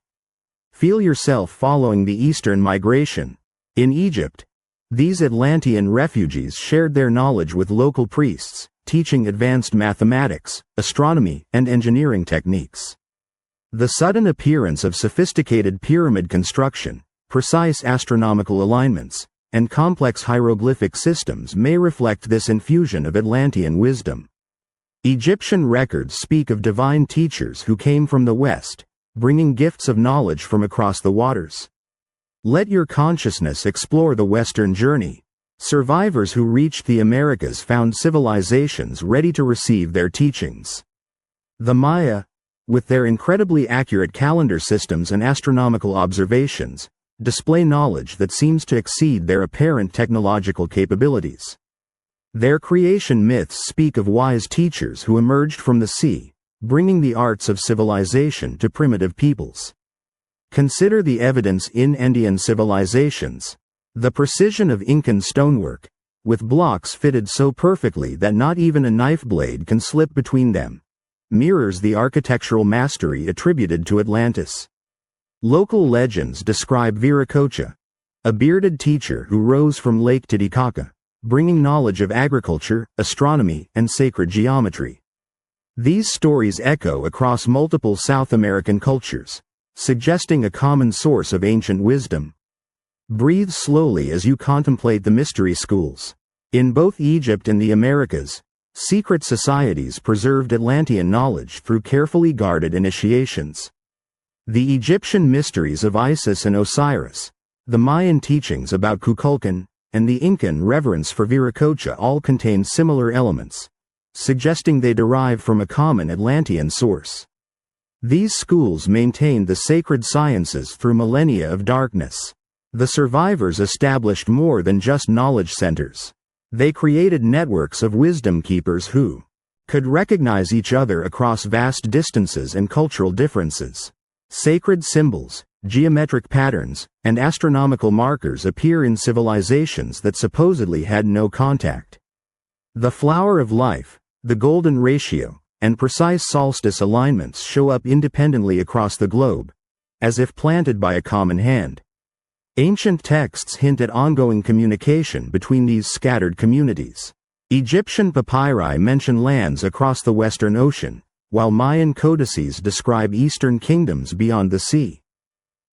Feel yourself following the Eastern migration. In Egypt, these Atlantean refugees shared their knowledge with local priests, teaching advanced mathematics, astronomy, and engineering techniques. The sudden appearance of sophisticated pyramid construction, precise astronomical alignments, and complex hieroglyphic systems may reflect this infusion of Atlantean wisdom. Egyptian records speak of divine teachers who came from the West, bringing gifts of knowledge from across the waters. Let your consciousness explore the Western journey. Survivors who reached the Americas found civilizations ready to receive their teachings. The Maya, with their incredibly accurate calendar systems and astronomical observations, display knowledge that seems to exceed their apparent technological capabilities. Their creation myths speak of wise teachers who emerged from the sea, bringing the arts of civilization to primitive peoples. Consider the evidence in Andean civilizations. The precision of Incan stonework, with blocks fitted so perfectly that not even a knife blade can slip between them, mirrors the architectural mastery attributed to Atlantis. Local legends describe Viracocha, a bearded teacher who rose from Lake Titicaca, bringing knowledge of agriculture, astronomy, and sacred geometry. These stories echo across multiple South American cultures, suggesting a common source of ancient wisdom. Breathe slowly as you contemplate the mystery schools. In both Egypt and the Americas, secret societies preserved Atlantean knowledge through carefully guarded initiations. The Egyptian mysteries of Isis and Osiris, the Mayan teachings about Kukulkan, and the Incan reverence for Viracocha all contain similar elements, suggesting they derive from a common Atlantean source. These schools maintained the sacred sciences through millennia of darkness. The survivors established more than just knowledge centers. They created networks of wisdom keepers who could recognize each other across vast distances and cultural differences. Sacred symbols, geometric patterns, and astronomical markers appear in civilizations that supposedly had no contact. The flower of life, the golden ratio, and precise solstice alignments show up independently across the globe, as if planted by a common hand. Ancient texts hint at ongoing communication between these scattered communities. Egyptian papyri mention lands across the Western Ocean, while Mayan codices describe eastern kingdoms beyond the sea.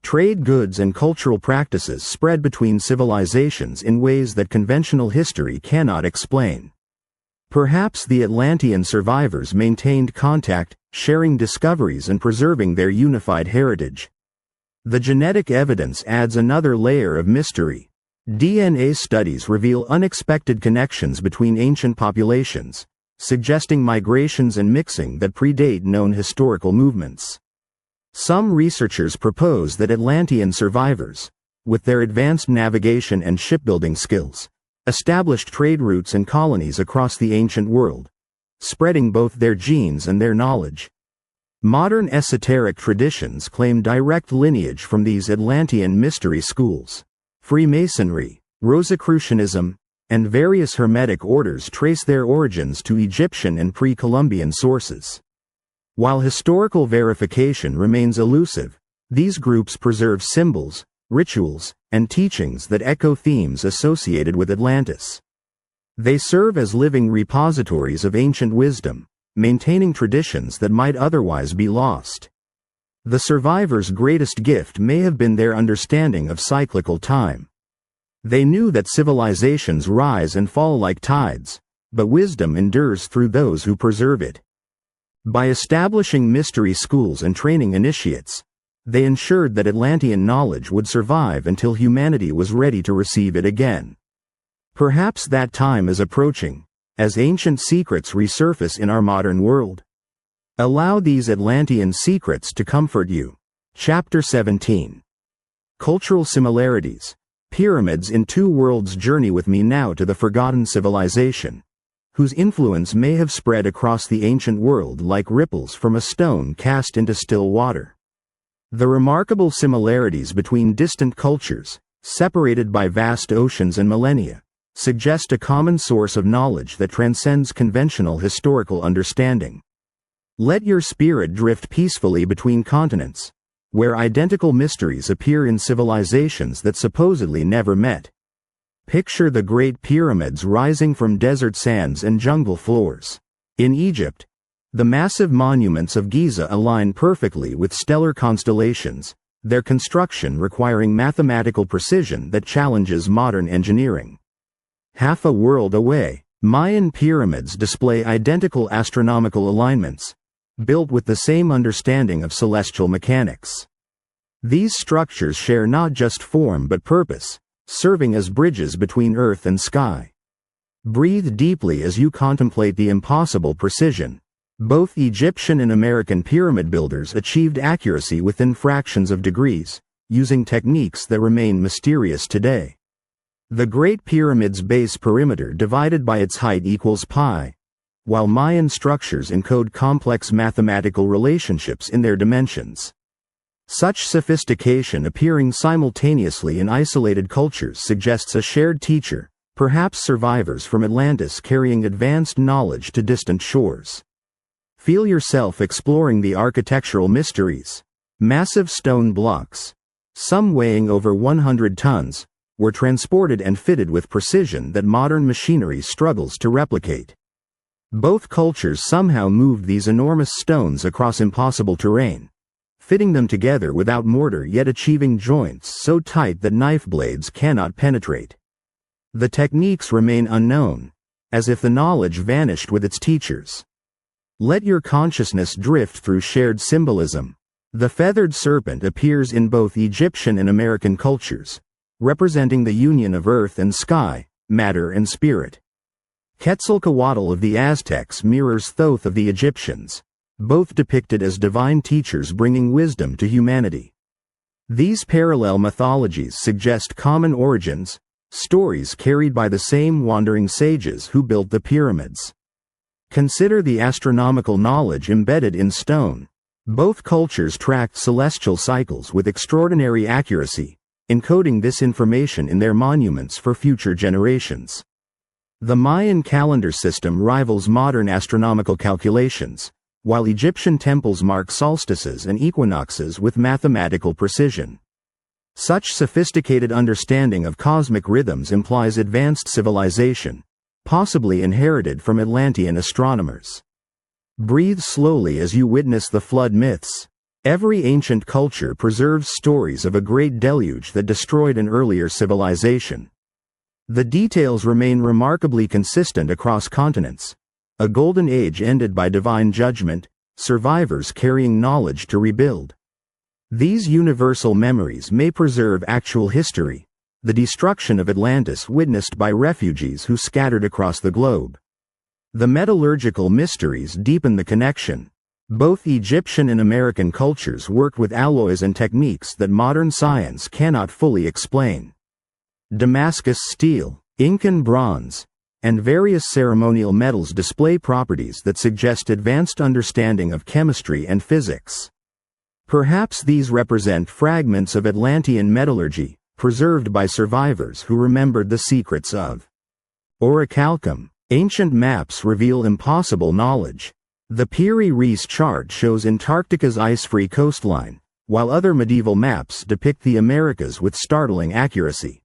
Trade goods and cultural practices spread between civilizations in ways that conventional history cannot explain. Perhaps the Atlantean survivors maintained contact, sharing discoveries and preserving their unified heritage. The genetic evidence adds another layer of mystery. DNA studies reveal unexpected connections between ancient populations, suggesting migrations and mixing that predate known historical movements. Some researchers propose that Atlantean survivors, with their advanced navigation and shipbuilding skills, established trade routes and colonies across the ancient world, spreading both their genes and their knowledge. Modern esoteric traditions claim direct lineage from these Atlantean mystery schools. Freemasonry, Rosicrucianism, and various Hermetic orders trace their origins to Egyptian and pre-Columbian sources. While historical verification remains elusive, these groups preserve symbols, rituals, and teachings that echo themes associated with Atlantis. They serve as living repositories of ancient wisdom, maintaining traditions that might otherwise be lost. The survivors' greatest gift may have been their understanding of cyclical time. They knew that civilizations rise and fall like tides, but wisdom endures through those who preserve it. By establishing mystery schools and training initiates, they ensured that Atlantean knowledge would survive until humanity was ready to receive it again. Perhaps that time is approaching, as ancient secrets resurface in our modern world. Allow these Atlantean secrets to comfort you. Chapter 17. Cultural Similarities. Pyramids in Two Worlds. Journey with me now to the forgotten civilization, whose influence may have spread across the ancient world like ripples from a stone cast into still water. The remarkable similarities between distant cultures, separated by vast oceans and millennia, suggest a common source of knowledge that transcends conventional historical understanding. Let your spirit drift peacefully between continents, where identical mysteries appear in civilizations that supposedly never met. Picture the Great Pyramids rising from desert sands and jungle floors. In Egypt, the massive monuments of Giza align perfectly with stellar constellations, their construction requiring mathematical precision that challenges modern engineering. Half a world away, Mayan pyramids display identical astronomical alignments, built with the same understanding of celestial mechanics. These structures share not just form but purpose, serving as bridges between earth and sky. Breathe deeply as you contemplate the impossible precision. Both Egyptian and American pyramid builders achieved accuracy within fractions of degrees, using techniques that remain mysterious today. The Great Pyramid's base perimeter divided by its height equals pi, while Mayan structures encode complex mathematical relationships in their dimensions. Such sophistication appearing simultaneously in isolated cultures suggests a shared teacher, perhaps survivors from Atlantis carrying advanced knowledge to distant shores. Feel yourself exploring the architectural mysteries. Massive stone blocks, some weighing over 100 tons, were transported and fitted with precision that modern machinery struggles to replicate. Both cultures somehow moved these enormous stones across impossible terrain, fitting them together without mortar yet achieving joints so tight that knife blades cannot penetrate. The techniques remain unknown, as if the knowledge vanished with its teachers. Let your consciousness drift through shared symbolism. The feathered serpent appears in both Egyptian and American cultures, representing the union of earth and sky, matter and spirit. Quetzalcoatl of the Aztecs mirrors Thoth of the Egyptians, both depicted as divine teachers bringing wisdom to humanity. These parallel mythologies suggest common origins, stories carried by the same wandering sages who built the pyramids. Consider the astronomical knowledge embedded in stone. Both cultures tracked celestial cycles with extraordinary accuracy, encoding this information in their monuments for future generations. The Mayan calendar system rivals modern astronomical calculations, while Egyptian temples mark solstices and equinoxes with mathematical precision. Such sophisticated understanding of cosmic rhythms implies advanced civilization, possibly inherited from Atlantean astronomers. Breathe slowly as you witness the flood myths. Every ancient culture preserves stories of a great deluge that destroyed an earlier civilization. The details remain remarkably consistent across continents. A golden age ended by divine judgment, survivors carrying knowledge to rebuild. These universal memories may preserve actual history, the destruction of Atlantis witnessed by refugees who scattered across the globe. The metallurgical mysteries deepen the connection. Both Egyptian and American cultures worked with alloys and techniques that modern science cannot fully explain. Damascus steel, Incan bronze, and various ceremonial metals display properties that suggest advanced understanding of chemistry and physics. Perhaps these represent fragments of Atlantean metallurgy, preserved by survivors who remembered the secrets of orichalcum. Ancient maps reveal impossible knowledge. The Piri Reis chart shows Antarctica's ice-free coastline, while other medieval maps depict the Americas with startling accuracy.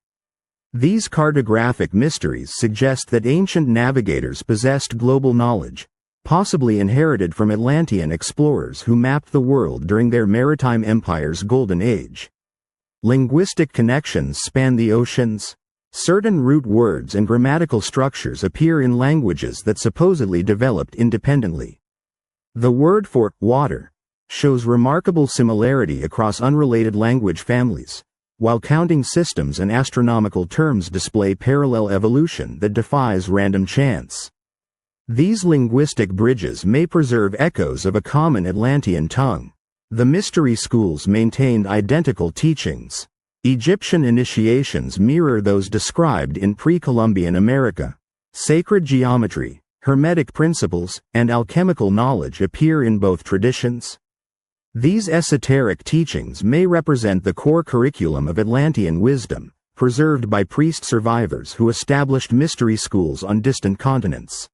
These cartographic mysteries suggest that ancient navigators possessed global knowledge, possibly inherited from Atlantean explorers who mapped the world during their maritime empire's golden age. Linguistic connections span the oceans. Certain root words and grammatical structures appear in languages that supposedly developed independently. The word for water shows remarkable similarity across unrelated language families, while counting systems and astronomical terms display parallel evolution that defies random chance. These linguistic bridges may preserve echoes of a common Atlantean tongue. The mystery schools maintained identical teachings. Egyptian initiations mirror those described in pre-Columbian America. Sacred geometry, Hermetic principles, and alchemical knowledge appear in both traditions. These esoteric teachings may represent the core curriculum of Atlantean wisdom, preserved by priest survivors who established mystery schools on distant continents.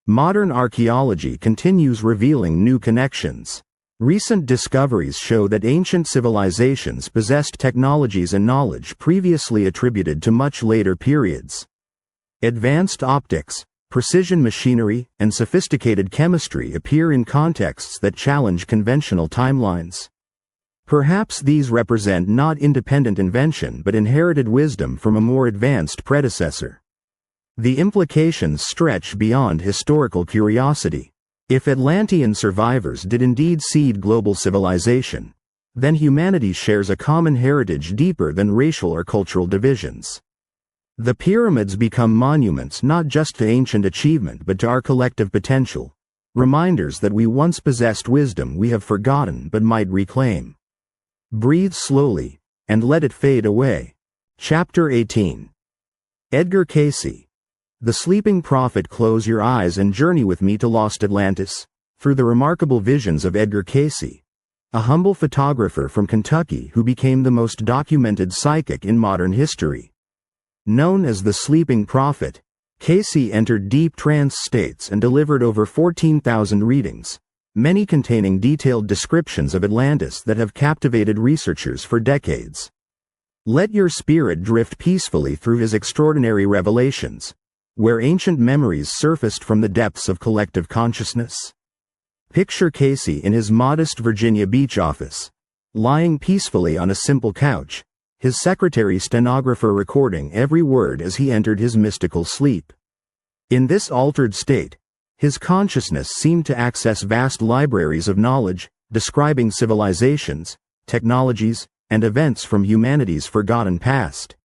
Modern archaeology continues revealing new connections. Recent discoveries show that ancient civilizations possessed technologies and knowledge previously attributed to much later periods. Advanced optics, precision machinery, and sophisticated chemistry appear in contexts that challenge conventional timelines. Perhaps these represent not independent invention but inherited wisdom from a more advanced predecessor. The implications stretch beyond historical curiosity. If Atlantean survivors did indeed seed global civilization, then humanity shares a common heritage deeper than racial or cultural divisions. The pyramids become monuments not just to ancient achievement but to our collective potential, reminders that we once possessed wisdom we have forgotten but might reclaim. Breathe slowly, and let it fade away. Chapter 18. Edgar Cayce. The Sleeping Prophet. Close your eyes and journey with me to lost Atlantis, through the remarkable visions of Edgar Cayce, a humble photographer from Kentucky who became the most documented psychic in modern history. Known as the Sleeping Prophet, Cayce entered deep trance states and delivered over 14,000 readings, many containing detailed descriptions of Atlantis that have captivated researchers for decades. Let your spirit drift peacefully through his extraordinary revelations, where ancient memories surfaced from the depths of collective consciousness. Picture Cayce in his modest Virginia Beach office, lying peacefully on a simple couch, his secretary stenographer recording every word as he entered his mystical sleep. In this altered state, his consciousness seemed to access vast libraries of knowledge, describing civilizations, technologies, and events from humanity's forgotten past.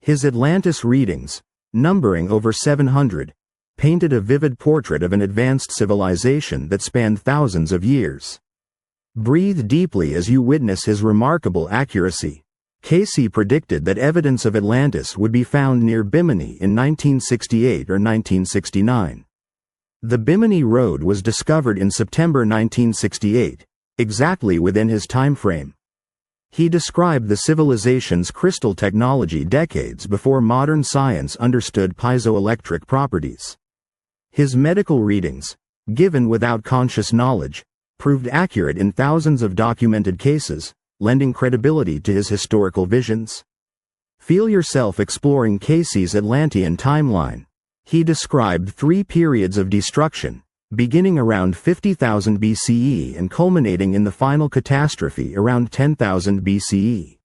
His Atlantis readings, numbering over 700, painted a vivid portrait of an advanced civilization that spanned thousands of years. Breathe deeply as you witness his remarkable accuracy. Cayce predicted that evidence of Atlantis would be found near Bimini in 1968 or 1969. The Bimini Road was discovered in September 1968, exactly within his time frame. He described the civilization's crystal technology decades before modern science understood piezoelectric properties. His medical readings, given without conscious knowledge, proved accurate in thousands of documented cases, lending credibility to his historical visions. Feel yourself exploring Cayce's Atlantean timeline. He described 3 periods of destruction, beginning around 50,000 BCE and culminating in the final catastrophe around 10,000 BCE.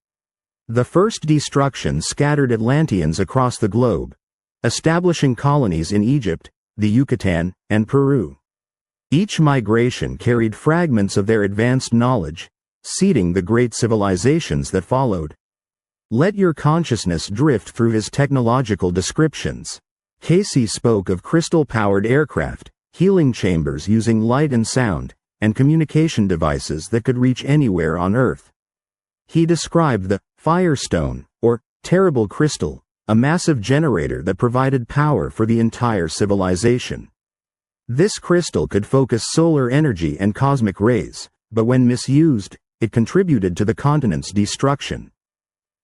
The first destruction scattered Atlanteans across the globe, establishing colonies in Egypt, the Yucatan, and Peru. Each migration carried fragments of their advanced knowledge, seeding the great civilizations that followed. Let your consciousness drift through his technological descriptions. Cayce spoke of crystal-powered aircraft, healing chambers using light and sound, and communication devices that could reach anywhere on Earth. He described the Firestone, or terrible crystal, a massive generator that provided power for the entire civilization. This crystal could focus solar energy and cosmic rays, but when misused, it contributed to the continent's destruction.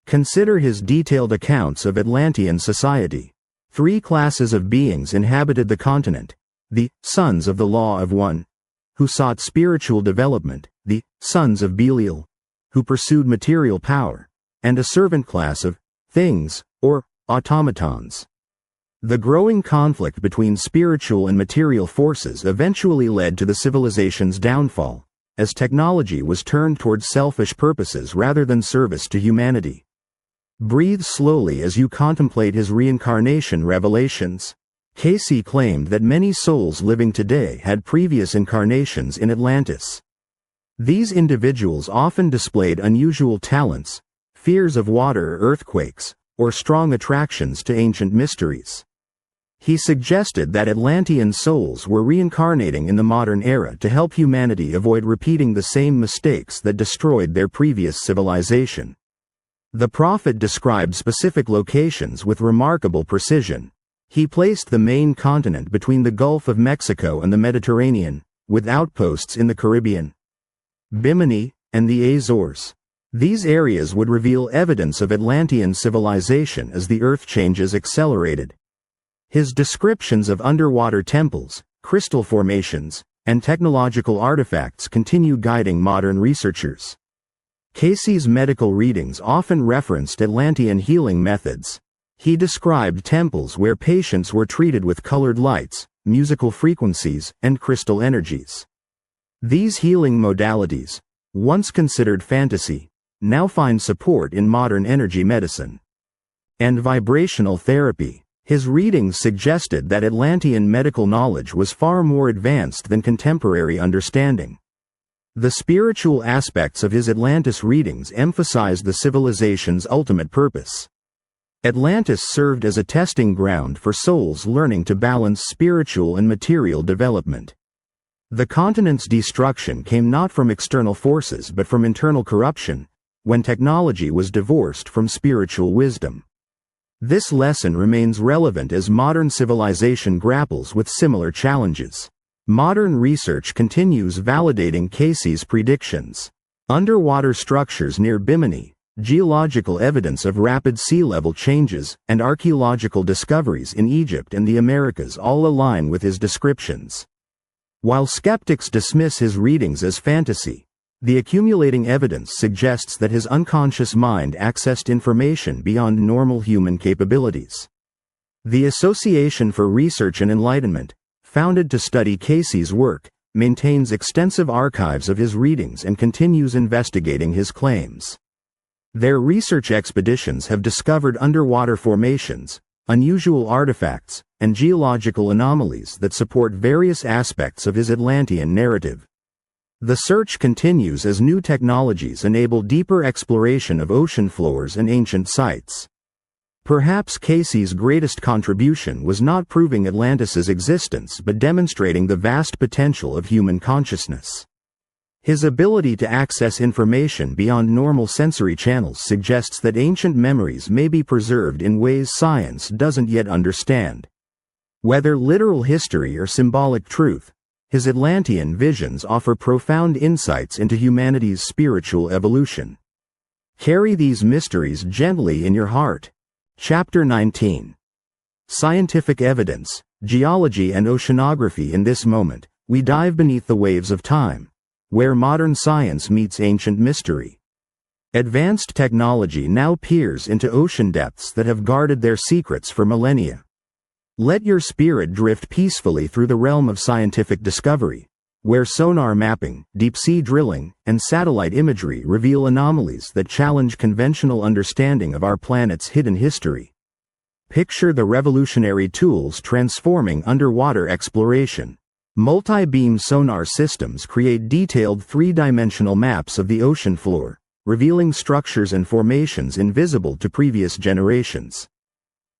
Consider his detailed accounts of Atlantean society. 3 classes of beings inhabited the continent: the sons of the Law of One, who sought spiritual development, the sons of Belial, who pursued material power, and a servant class of things, or automatons. The growing conflict between spiritual and material forces eventually led to the civilization's downfall, as technology was turned towards selfish purposes rather than service to humanity. Breathe slowly as you contemplate his reincarnation revelations. Casey claimed that many souls living today had previous incarnations in Atlantis. These individuals often displayed unusual talents, fears of water or earthquakes, or strong attractions to ancient mysteries. He suggested that Atlantean souls were reincarnating in the modern era to help humanity avoid repeating the same mistakes that destroyed their previous civilization. The prophet described specific locations with remarkable precision. He placed the main continent between the Gulf of Mexico and the Mediterranean, with outposts in the Caribbean, Bimini, and the Azores. These areas would reveal evidence of Atlantean civilization as the Earth changes accelerated. His descriptions of underwater temples, crystal formations, and technological artifacts continue guiding modern researchers. Casey's medical readings often referenced Atlantean healing methods. He described temples where patients were treated with colored lights, musical frequencies, and crystal energies. These healing modalities, once considered fantasy, now find support in modern energy medicine and vibrational therapy. His readings suggested that Atlantean medical knowledge was far more advanced than contemporary understanding. The spiritual aspects of his Atlantis readings emphasized the civilization's ultimate purpose. Atlantis served as a testing ground for souls learning to balance spiritual and material development. The continent's destruction came not from external forces but from internal corruption, when technology was divorced from spiritual wisdom. This lesson remains relevant as modern civilization grapples with similar challenges. Modern research continues validating Casey's predictions. Underwater structures near Bimini, geological evidence of rapid sea level changes, and archaeological discoveries in Egypt and the Americas all align with his descriptions. While skeptics dismiss his readings as fantasy, the accumulating evidence suggests that his unconscious mind accessed information beyond normal human capabilities. The Association for Research and Enlightenment, founded to study Casey's work, maintains extensive archives of his readings and continues investigating his claims. Their research expeditions have discovered underwater formations, unusual artifacts, and geological anomalies that support various aspects of his Atlantean narrative. The search continues as new technologies enable deeper exploration of ocean floors and ancient sites. Perhaps Casey's greatest contribution was not proving Atlantis's existence but demonstrating the vast potential of human consciousness. His ability to access information beyond normal sensory channels suggests that ancient memories may be preserved in ways science doesn't yet understand. Whether literal history or symbolic truth, his Atlantean visions offer profound insights into humanity's spiritual evolution. Carry these mysteries gently in your heart. Chapter 19. Scientific Evidence, Geology and Oceanography. In this moment, we dive beneath the waves of time, where modern science meets ancient mystery. Advanced technology now peers into ocean depths that have guarded their secrets for millennia. Let your spirit drift peacefully through the realm of scientific discovery, where sonar mapping, deep-sea drilling, and satellite imagery reveal anomalies that challenge conventional understanding of our planet's hidden history. Picture the revolutionary tools transforming underwater exploration. Multi-beam sonar systems create detailed three-dimensional maps of the ocean floor, revealing structures and formations invisible to previous generations.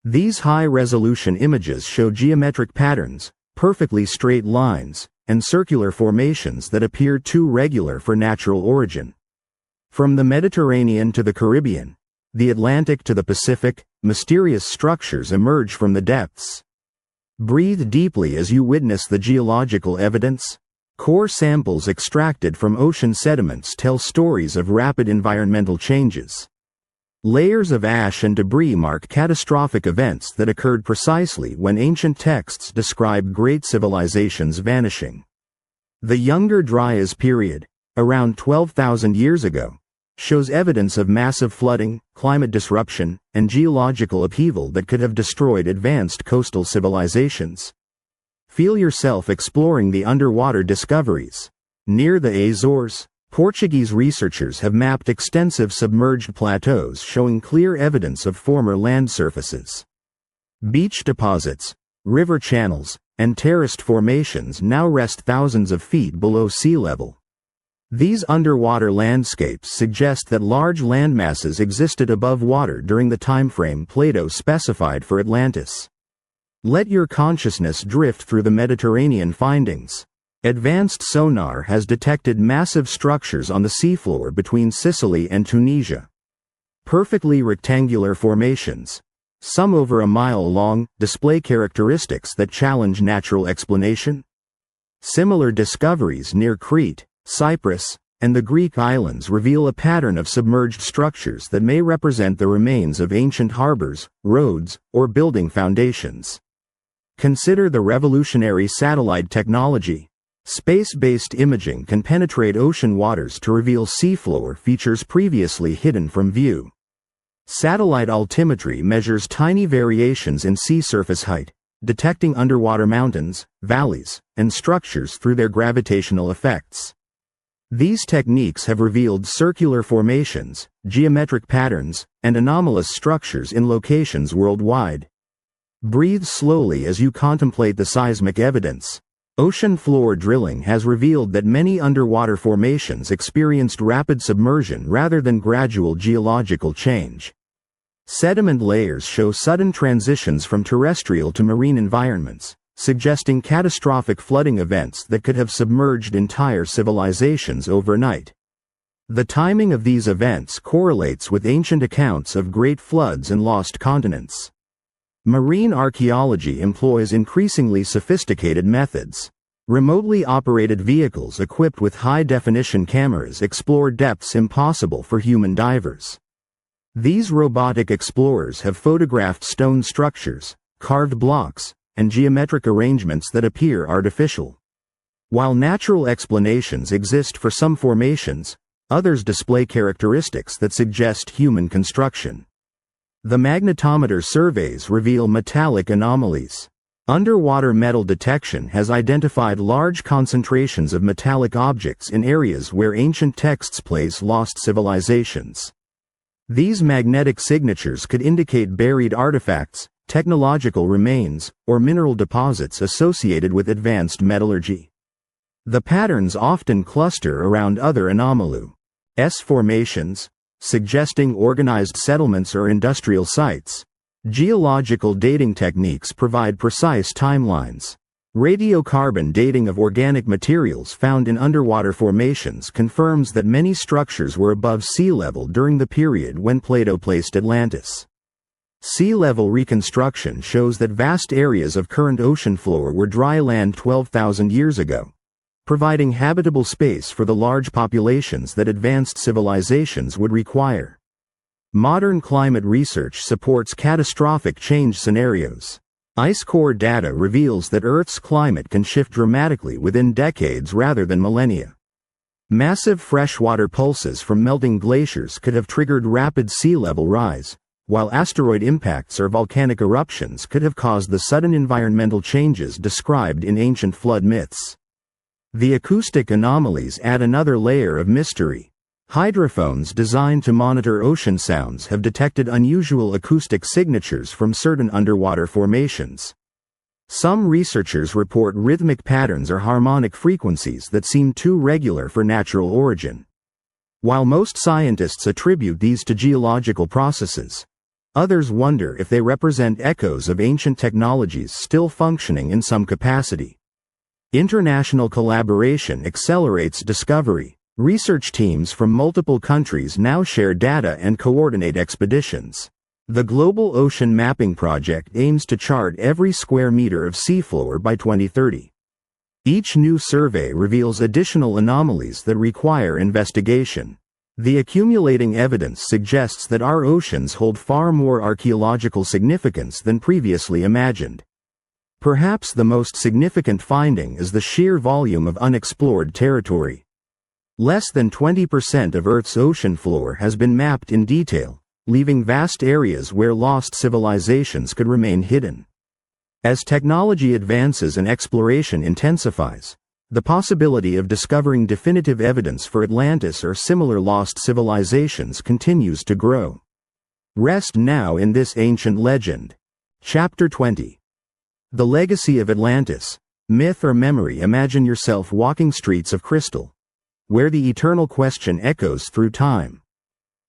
These high-resolution images show geometric patterns, perfectly straight lines, and circular formations that appear too regular for natural origin. From the Mediterranean to the Caribbean, the Atlantic to the Pacific, mysterious structures emerge from the depths. Breathe deeply as you witness the geological evidence. Core samples extracted from ocean sediments tell stories of rapid environmental changes. Layers of ash and debris mark catastrophic events that occurred precisely when ancient texts describe great civilizations vanishing. The Younger Dryas period, around 12,000 years ago, shows evidence of massive flooding, climate disruption, and geological upheaval that could have destroyed advanced coastal civilizations. Feel yourself exploring the underwater discoveries. Near the Azores, Portuguese researchers have mapped extensive submerged plateaus showing clear evidence of former land surfaces. Beach deposits, river channels, and terraced formations now rest thousands of feet below sea level. These underwater landscapes suggest that large landmasses existed above water during the timeframe Plato specified for Atlantis. Let your consciousness drift through the Mediterranean findings. Advanced sonar has detected massive structures on the seafloor between Sicily and Tunisia. Perfectly rectangular formations, some over a mile long, display characteristics that challenge natural explanation. Similar discoveries near Crete, Cyprus, and the Greek islands reveal a pattern of submerged structures that may represent the remains of ancient harbors, roads, or building foundations. Consider the revolutionary satellite technology. Space-based imaging can penetrate ocean waters to reveal seafloor features previously hidden from view. Satellite altimetry measures tiny variations in sea surface height, detecting underwater mountains, valleys, and structures through their gravitational effects. These techniques have revealed circular formations, geometric patterns, and anomalous structures in locations worldwide. Breathe slowly as you contemplate the seismic evidence. Ocean floor drilling has revealed that many underwater formations experienced rapid submersion rather than gradual geological change. Sediment layers show sudden transitions from terrestrial to marine environments, suggesting catastrophic flooding events that could have submerged entire civilizations overnight. The timing of these events correlates with ancient accounts of great floods and lost continents. Marine archaeology employs increasingly sophisticated methods. Remotely operated vehicles equipped with high-definition cameras explore depths impossible for human divers. These robotic explorers have photographed stone structures, carved blocks, and geometric arrangements that appear artificial. While natural explanations exist for some formations, others display characteristics that suggest human construction. The magnetometer surveys reveal metallic anomalies. Underwater metal detection has identified large concentrations of metallic objects in areas where ancient texts place lost civilizations. These magnetic signatures could indicate buried artifacts, technological remains, or mineral deposits associated with advanced metallurgy. The patterns often cluster around other anomalous formations, suggesting organized settlements or industrial sites. Geological dating techniques provide precise timelines. Radiocarbon dating of organic materials found in underwater formations confirms that many structures were above sea level during the period when Plato placed Atlantis. Sea level reconstruction shows that vast areas of current ocean floor were dry land 12,000 years ago, providing habitable space for the large populations that advanced civilizations would require. Modern climate research supports catastrophic change scenarios. Ice core data reveals that Earth's climate can shift dramatically within decades rather than millennia. Massive freshwater pulses from melting glaciers could have triggered rapid sea level rise, while asteroid impacts or volcanic eruptions could have caused the sudden environmental changes described in ancient flood myths. The acoustic anomalies add another layer of mystery. Hydrophones designed to monitor ocean sounds have detected unusual acoustic signatures from certain underwater formations. Some researchers report rhythmic patterns or harmonic frequencies that seem too regular for natural origin. While most scientists attribute these to geological processes, others wonder if they represent echoes of ancient technologies still functioning in some capacity. International collaboration accelerates discovery. Research teams from multiple countries now share data and coordinate expeditions. The Global Ocean Mapping Project aims to chart every square meter of seafloor by 2030. Each new survey reveals additional anomalies that require investigation. The accumulating evidence suggests that our oceans hold far more archaeological significance than previously imagined. Perhaps the most significant finding is the sheer volume of unexplored territory. Less than 20% of Earth's ocean floor has been mapped in detail, leaving vast areas where lost civilizations could remain hidden. As technology advances and exploration intensifies, the possibility of discovering definitive evidence for Atlantis or similar lost civilizations continues to grow. Rest now in this ancient legend. Chapter 20. The Legacy of Atlantis. Myth or memory? Imagine yourself walking streets of crystal, where the eternal question echoes through time.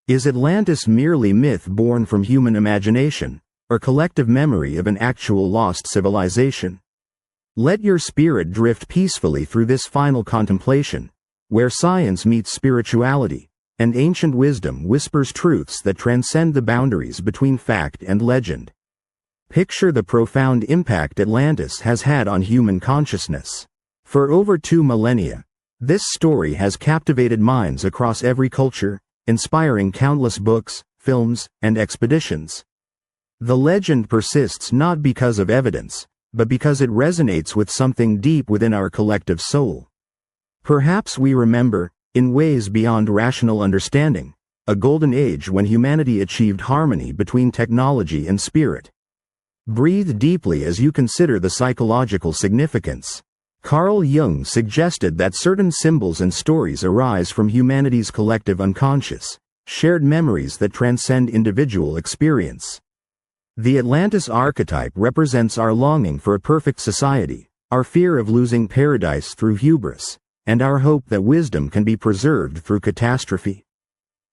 Is Atlantis merely myth born from human imagination, or collective memory of an actual lost civilization? Let your spirit drift peacefully through this final contemplation, where science meets spirituality, and ancient wisdom whispers truths that transcend the boundaries between fact and legend. Picture the profound impact Atlantis has had on human consciousness. For over 2 millennia, this story has captivated minds across every culture, inspiring countless books, films, and expeditions. The legend persists not because of evidence, but because it resonates with something deep within our collective soul. Perhaps we remember, in ways beyond rational understanding, a golden age when humanity achieved harmony between technology and spirit. Breathe deeply as you consider the psychological significance. Carl Jung suggested that certain symbols and stories arise from humanity's collective unconscious, shared memories that transcend individual experience. The Atlantis archetype represents our longing for a perfect society, our fear of losing paradise through hubris, and our hope that wisdom can be preserved through catastrophe.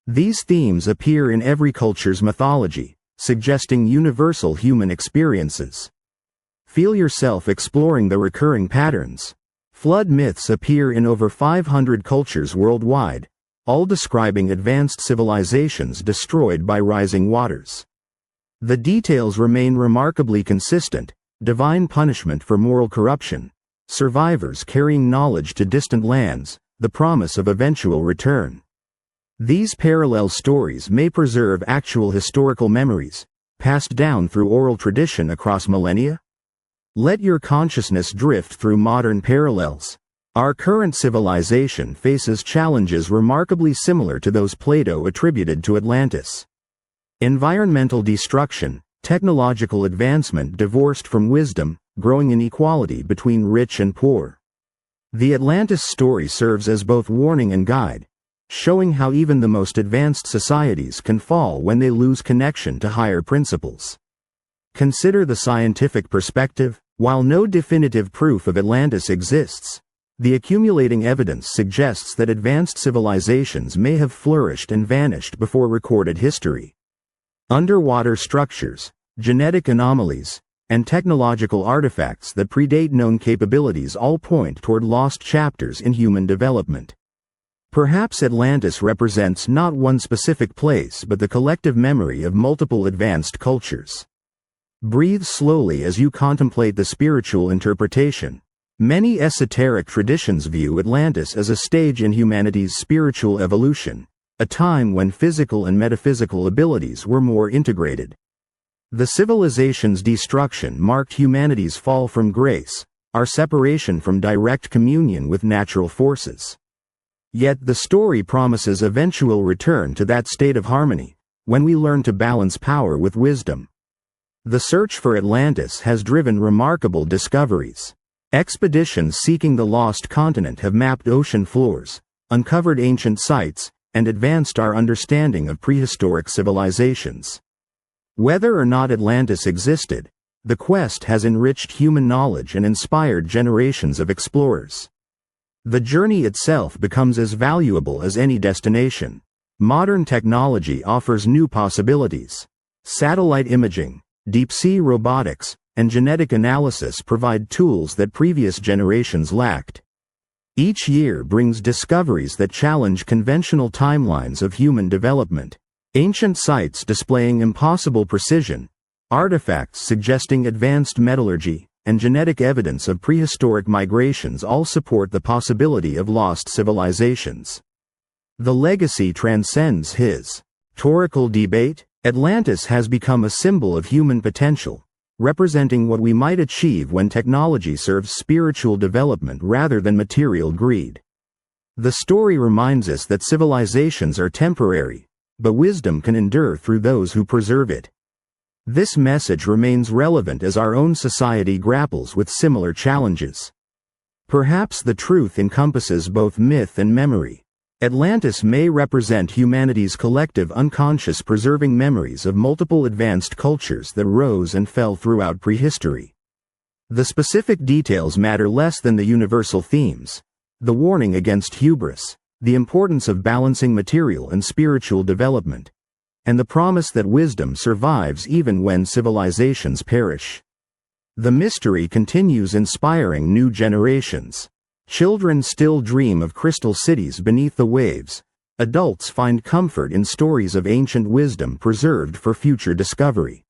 These themes appear in every culture's mythology, suggesting universal human experiences. Feel yourself exploring the recurring patterns. Flood myths appear in over 500 cultures worldwide, all describing advanced civilizations destroyed by rising waters. The details remain remarkably consistent: divine punishment for moral corruption, survivors carrying knowledge to distant lands, the promise of eventual return. These parallel stories may preserve actual historical memories, passed down through oral tradition across millennia. Let your consciousness drift through modern parallels. Our current civilization faces challenges remarkably similar to those Plato attributed to Atlantis. Environmental destruction, technological advancement divorced from wisdom, growing inequality between rich and poor. The Atlantis story serves as both warning and guide, showing how even the most advanced societies can fall when they lose connection to higher principles. Consider the scientific perspective. While no definitive proof of Atlantis exists, the accumulating evidence suggests that advanced civilizations may have flourished and vanished before recorded history. Underwater structures, genetic anomalies, and technological artifacts that predate known capabilities all point toward lost chapters in human development. Perhaps Atlantis represents not one specific place but the collective memory of multiple advanced cultures. Breathe slowly as you contemplate the spiritual interpretation. Many esoteric traditions view Atlantis as a stage in humanity's spiritual evolution, a time when physical and metaphysical abilities were more integrated. The civilization's destruction marked humanity's fall from grace, our separation from direct communion with natural forces. Yet the story promises eventual return to that state of harmony, when we learn to balance power with wisdom. The search for Atlantis has driven remarkable discoveries. Expeditions seeking the lost continent have mapped ocean floors, uncovered ancient sites, and advanced our understanding of prehistoric civilizations. Whether or not Atlantis existed, the quest has enriched human knowledge and inspired generations of explorers. The journey itself becomes as valuable as any destination. Modern technology offers new possibilities. Satellite imaging, deep-sea robotics, and genetic analysis provide tools that previous generations lacked. Each year brings discoveries that challenge conventional timelines of human development. Ancient sites displaying impossible precision, artifacts suggesting advanced metallurgy, and genetic evidence of prehistoric migrations all support the possibility of lost civilizations. The legacy transcends historical debate. Atlantis has become a symbol of human potential, representing what we might achieve when technology serves spiritual development rather than material greed. The story reminds us that civilizations are temporary, but wisdom can endure through those who preserve it. This message remains relevant as our own society grapples with similar challenges. Perhaps the truth encompasses both myth and memory. Atlantis may represent humanity's collective unconscious preserving memories of multiple advanced cultures that rose and fell throughout prehistory. The specific details matter less than the universal themes. The warning against hubris, the importance of balancing material and spiritual development, and the promise that wisdom survives even when civilizations perish. The mystery continues inspiring new generations. Children still dream of crystal cities beneath the waves. Adults find comfort in stories of ancient wisdom preserved for future discovery.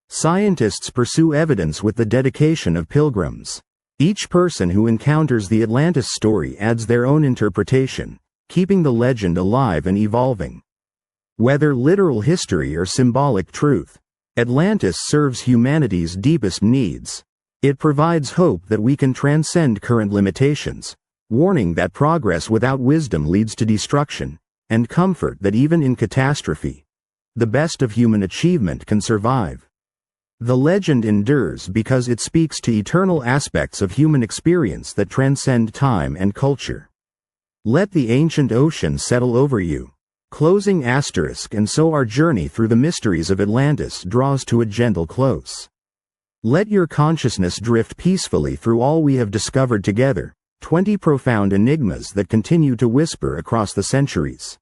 Scientists pursue evidence with the dedication of pilgrims. Each person who encounters the Atlantis story adds their own interpretation, keeping the legend alive and evolving. Whether literal history or symbolic truth, Atlantis serves humanity's deepest needs. It provides hope that we can transcend current limitations, warning that progress without wisdom leads to destruction, and comfort that even in catastrophe, the best of human achievement can survive. The legend endures because it speaks to eternal aspects of human experience that transcend time and culture. Let the ancient ocean settle over you. Closing asterisk. And so our journey through the mysteries of Atlantis draws to a gentle close. Let your consciousness drift peacefully through all we have discovered together, 20 profound enigmas that continue to whisper across the centuries.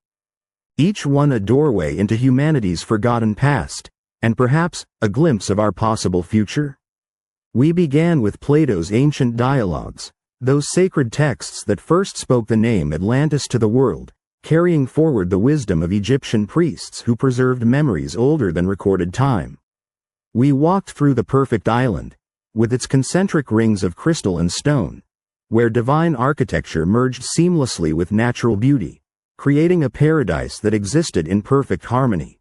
Each one a doorway into humanity's forgotten past, and perhaps a glimpse of our possible future. We began with Plato's ancient dialogues, those sacred texts that first spoke the name Atlantis to the world, carrying forward the wisdom of Egyptian priests who preserved memories older than recorded time. We walked through the perfect island, with its concentric rings of crystal and stone, where divine architecture merged seamlessly with natural beauty, creating a paradise that existed in perfect harmony.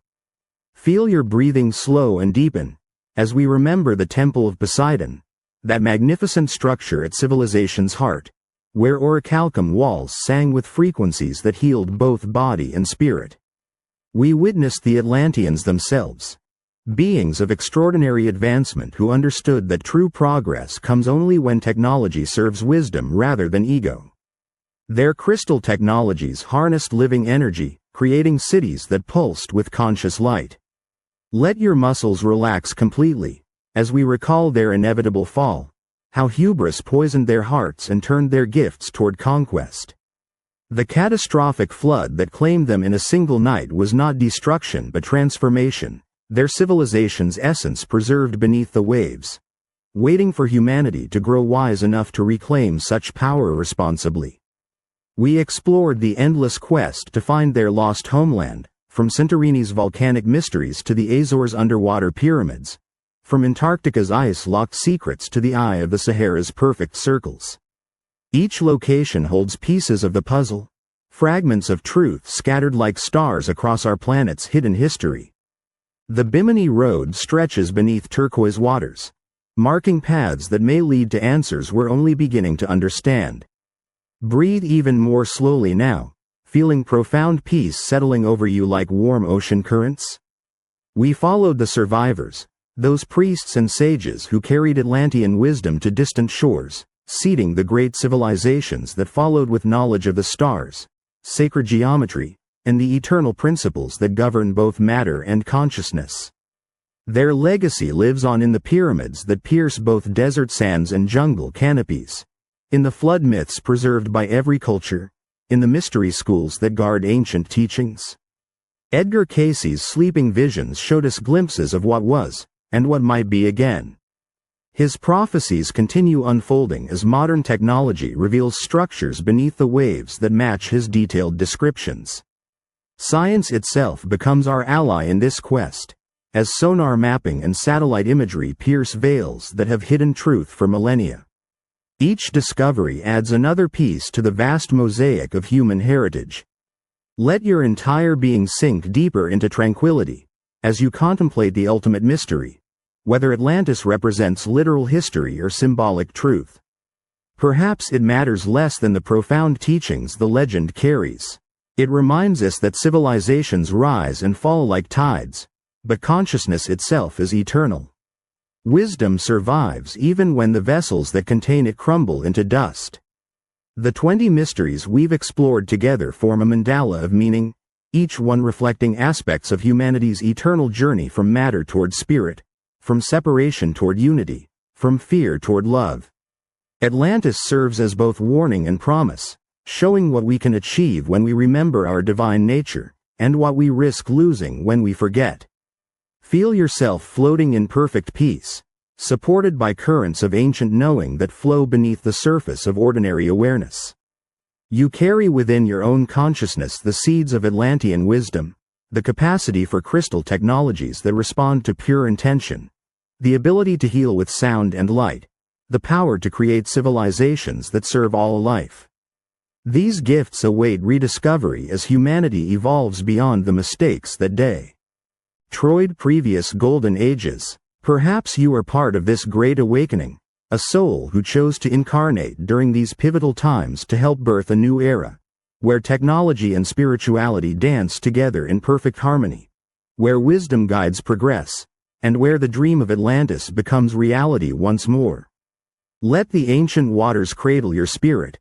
Feel your breathing slow and deepen, as we remember the Temple of Poseidon, that magnificent structure at civilization's heart, where orichalcum walls sang with frequencies that healed both body and spirit. We witnessed the Atlanteans themselves, beings of extraordinary advancement who understood that true progress comes only when technology serves wisdom rather than ego. Their crystal technologies harnessed living energy, creating cities that pulsed with conscious light. Let your muscles relax completely, as we recall their inevitable fall, how hubris poisoned their hearts and turned their gifts toward conquest. The catastrophic flood that claimed them in a single night was not destruction but transformation, their civilization's essence preserved beneath the waves, waiting for humanity to grow wise enough to reclaim such power responsibly. We explored the endless quest to find their lost homeland, from Santorini's volcanic mysteries to the Azores' underwater pyramids, from Antarctica's ice-locked secrets to the eye of the Sahara's perfect circles. Each location holds pieces of the puzzle, fragments of truth scattered like stars across our planet's hidden history. The Bimini road stretches beneath turquoise waters, marking paths that may lead to answers we're only beginning to understand. Breathe even more slowly now, feeling profound peace settling over you like warm ocean currents. We followed the survivors, those priests and sages who carried Atlantean wisdom to distant shores, seeding the great civilizations that followed with knowledge of the stars, sacred geometry, and the eternal principles that govern both matter and consciousness. Their legacy lives on in the pyramids that pierce both desert sands and jungle canopies, in the flood myths preserved by every culture, in the mystery schools that guard ancient teachings. Edgar Cayce's sleeping visions showed us glimpses of what was, and what might be again. His prophecies continue unfolding as modern technology reveals structures beneath the waves that match his detailed descriptions. Science itself becomes our ally in this quest, as sonar mapping and satellite imagery pierce veils that have hidden truth for millennia. Each discovery adds another piece to the vast mosaic of human heritage. Let your entire being sink deeper into tranquility, as you contemplate the ultimate mystery, whether Atlantis represents literal history or symbolic truth. Perhaps it matters less than the profound teachings the legend carries. It reminds us that civilizations rise and fall like tides, but consciousness itself is eternal. Wisdom survives even when the vessels that contain it crumble into dust. The 20 mysteries we've explored together form a mandala of meaning, each one reflecting aspects of humanity's eternal journey from matter toward spirit, from separation toward unity, from fear toward love. Atlantis serves as both warning and promise, showing what we can achieve when we remember our divine nature, and what we risk losing when we forget. Feel yourself floating in perfect peace, supported by currents of ancient knowing that flow beneath the surface of ordinary awareness. You carry within your own consciousness the seeds of Atlantean wisdom, the capacity for crystal technologies that respond to pure intention, the ability to heal with sound and light, the power to create civilizations that serve all life. These gifts await rediscovery as humanity evolves beyond the mistakes that destroyed previous golden ages. Perhaps you are part of this great awakening, a soul who chose to incarnate during these pivotal times to help birth a new era, where technology and spirituality dance together in perfect harmony, where wisdom guides progress, and where the dream of Atlantis becomes reality once more. Let the ancient waters cradle your spirit,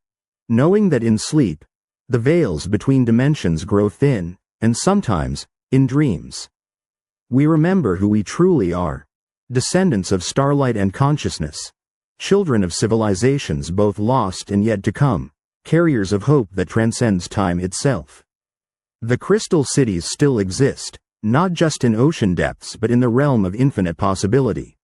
knowing that in sleep, the veils between dimensions grow thin, and sometimes, in dreams, we remember who we truly are, descendants of starlight and consciousness, children of civilizations both lost and yet to come, carriers of hope that transcends time itself. The crystal cities still exist, not just in ocean depths but in the realm of infinite possibility.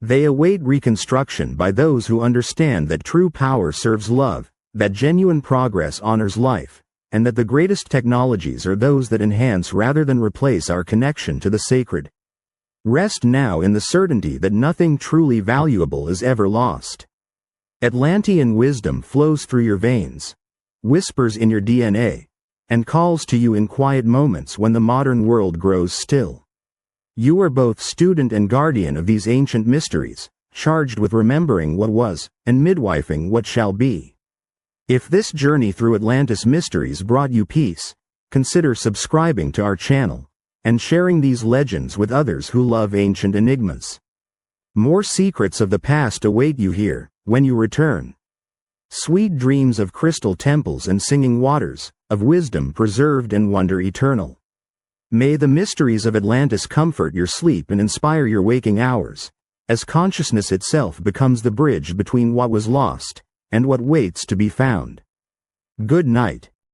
They await reconstruction by those who understand that true power serves love, that genuine progress honors life, and that the greatest technologies are those that enhance rather than replace our connection to the sacred. Rest now in the certainty that nothing truly valuable is ever lost. Atlantean wisdom flows through your veins, whispers in your DNA, and calls to you in quiet moments when the modern world grows still. You are both student and guardian of these ancient mysteries, charged with remembering what was, and midwifing what shall be. If this journey through Atlantis mysteries brought you peace, consider subscribing to our channel, and sharing these legends with others who love ancient enigmas. More secrets of the past await you here, when you return. Sweet dreams of crystal temples and singing waters, of wisdom preserved and wonder eternal. May the mysteries of Atlantis comfort your sleep and inspire your waking hours, as consciousness itself becomes the bridge between what was lost and what waits to be found. Good night.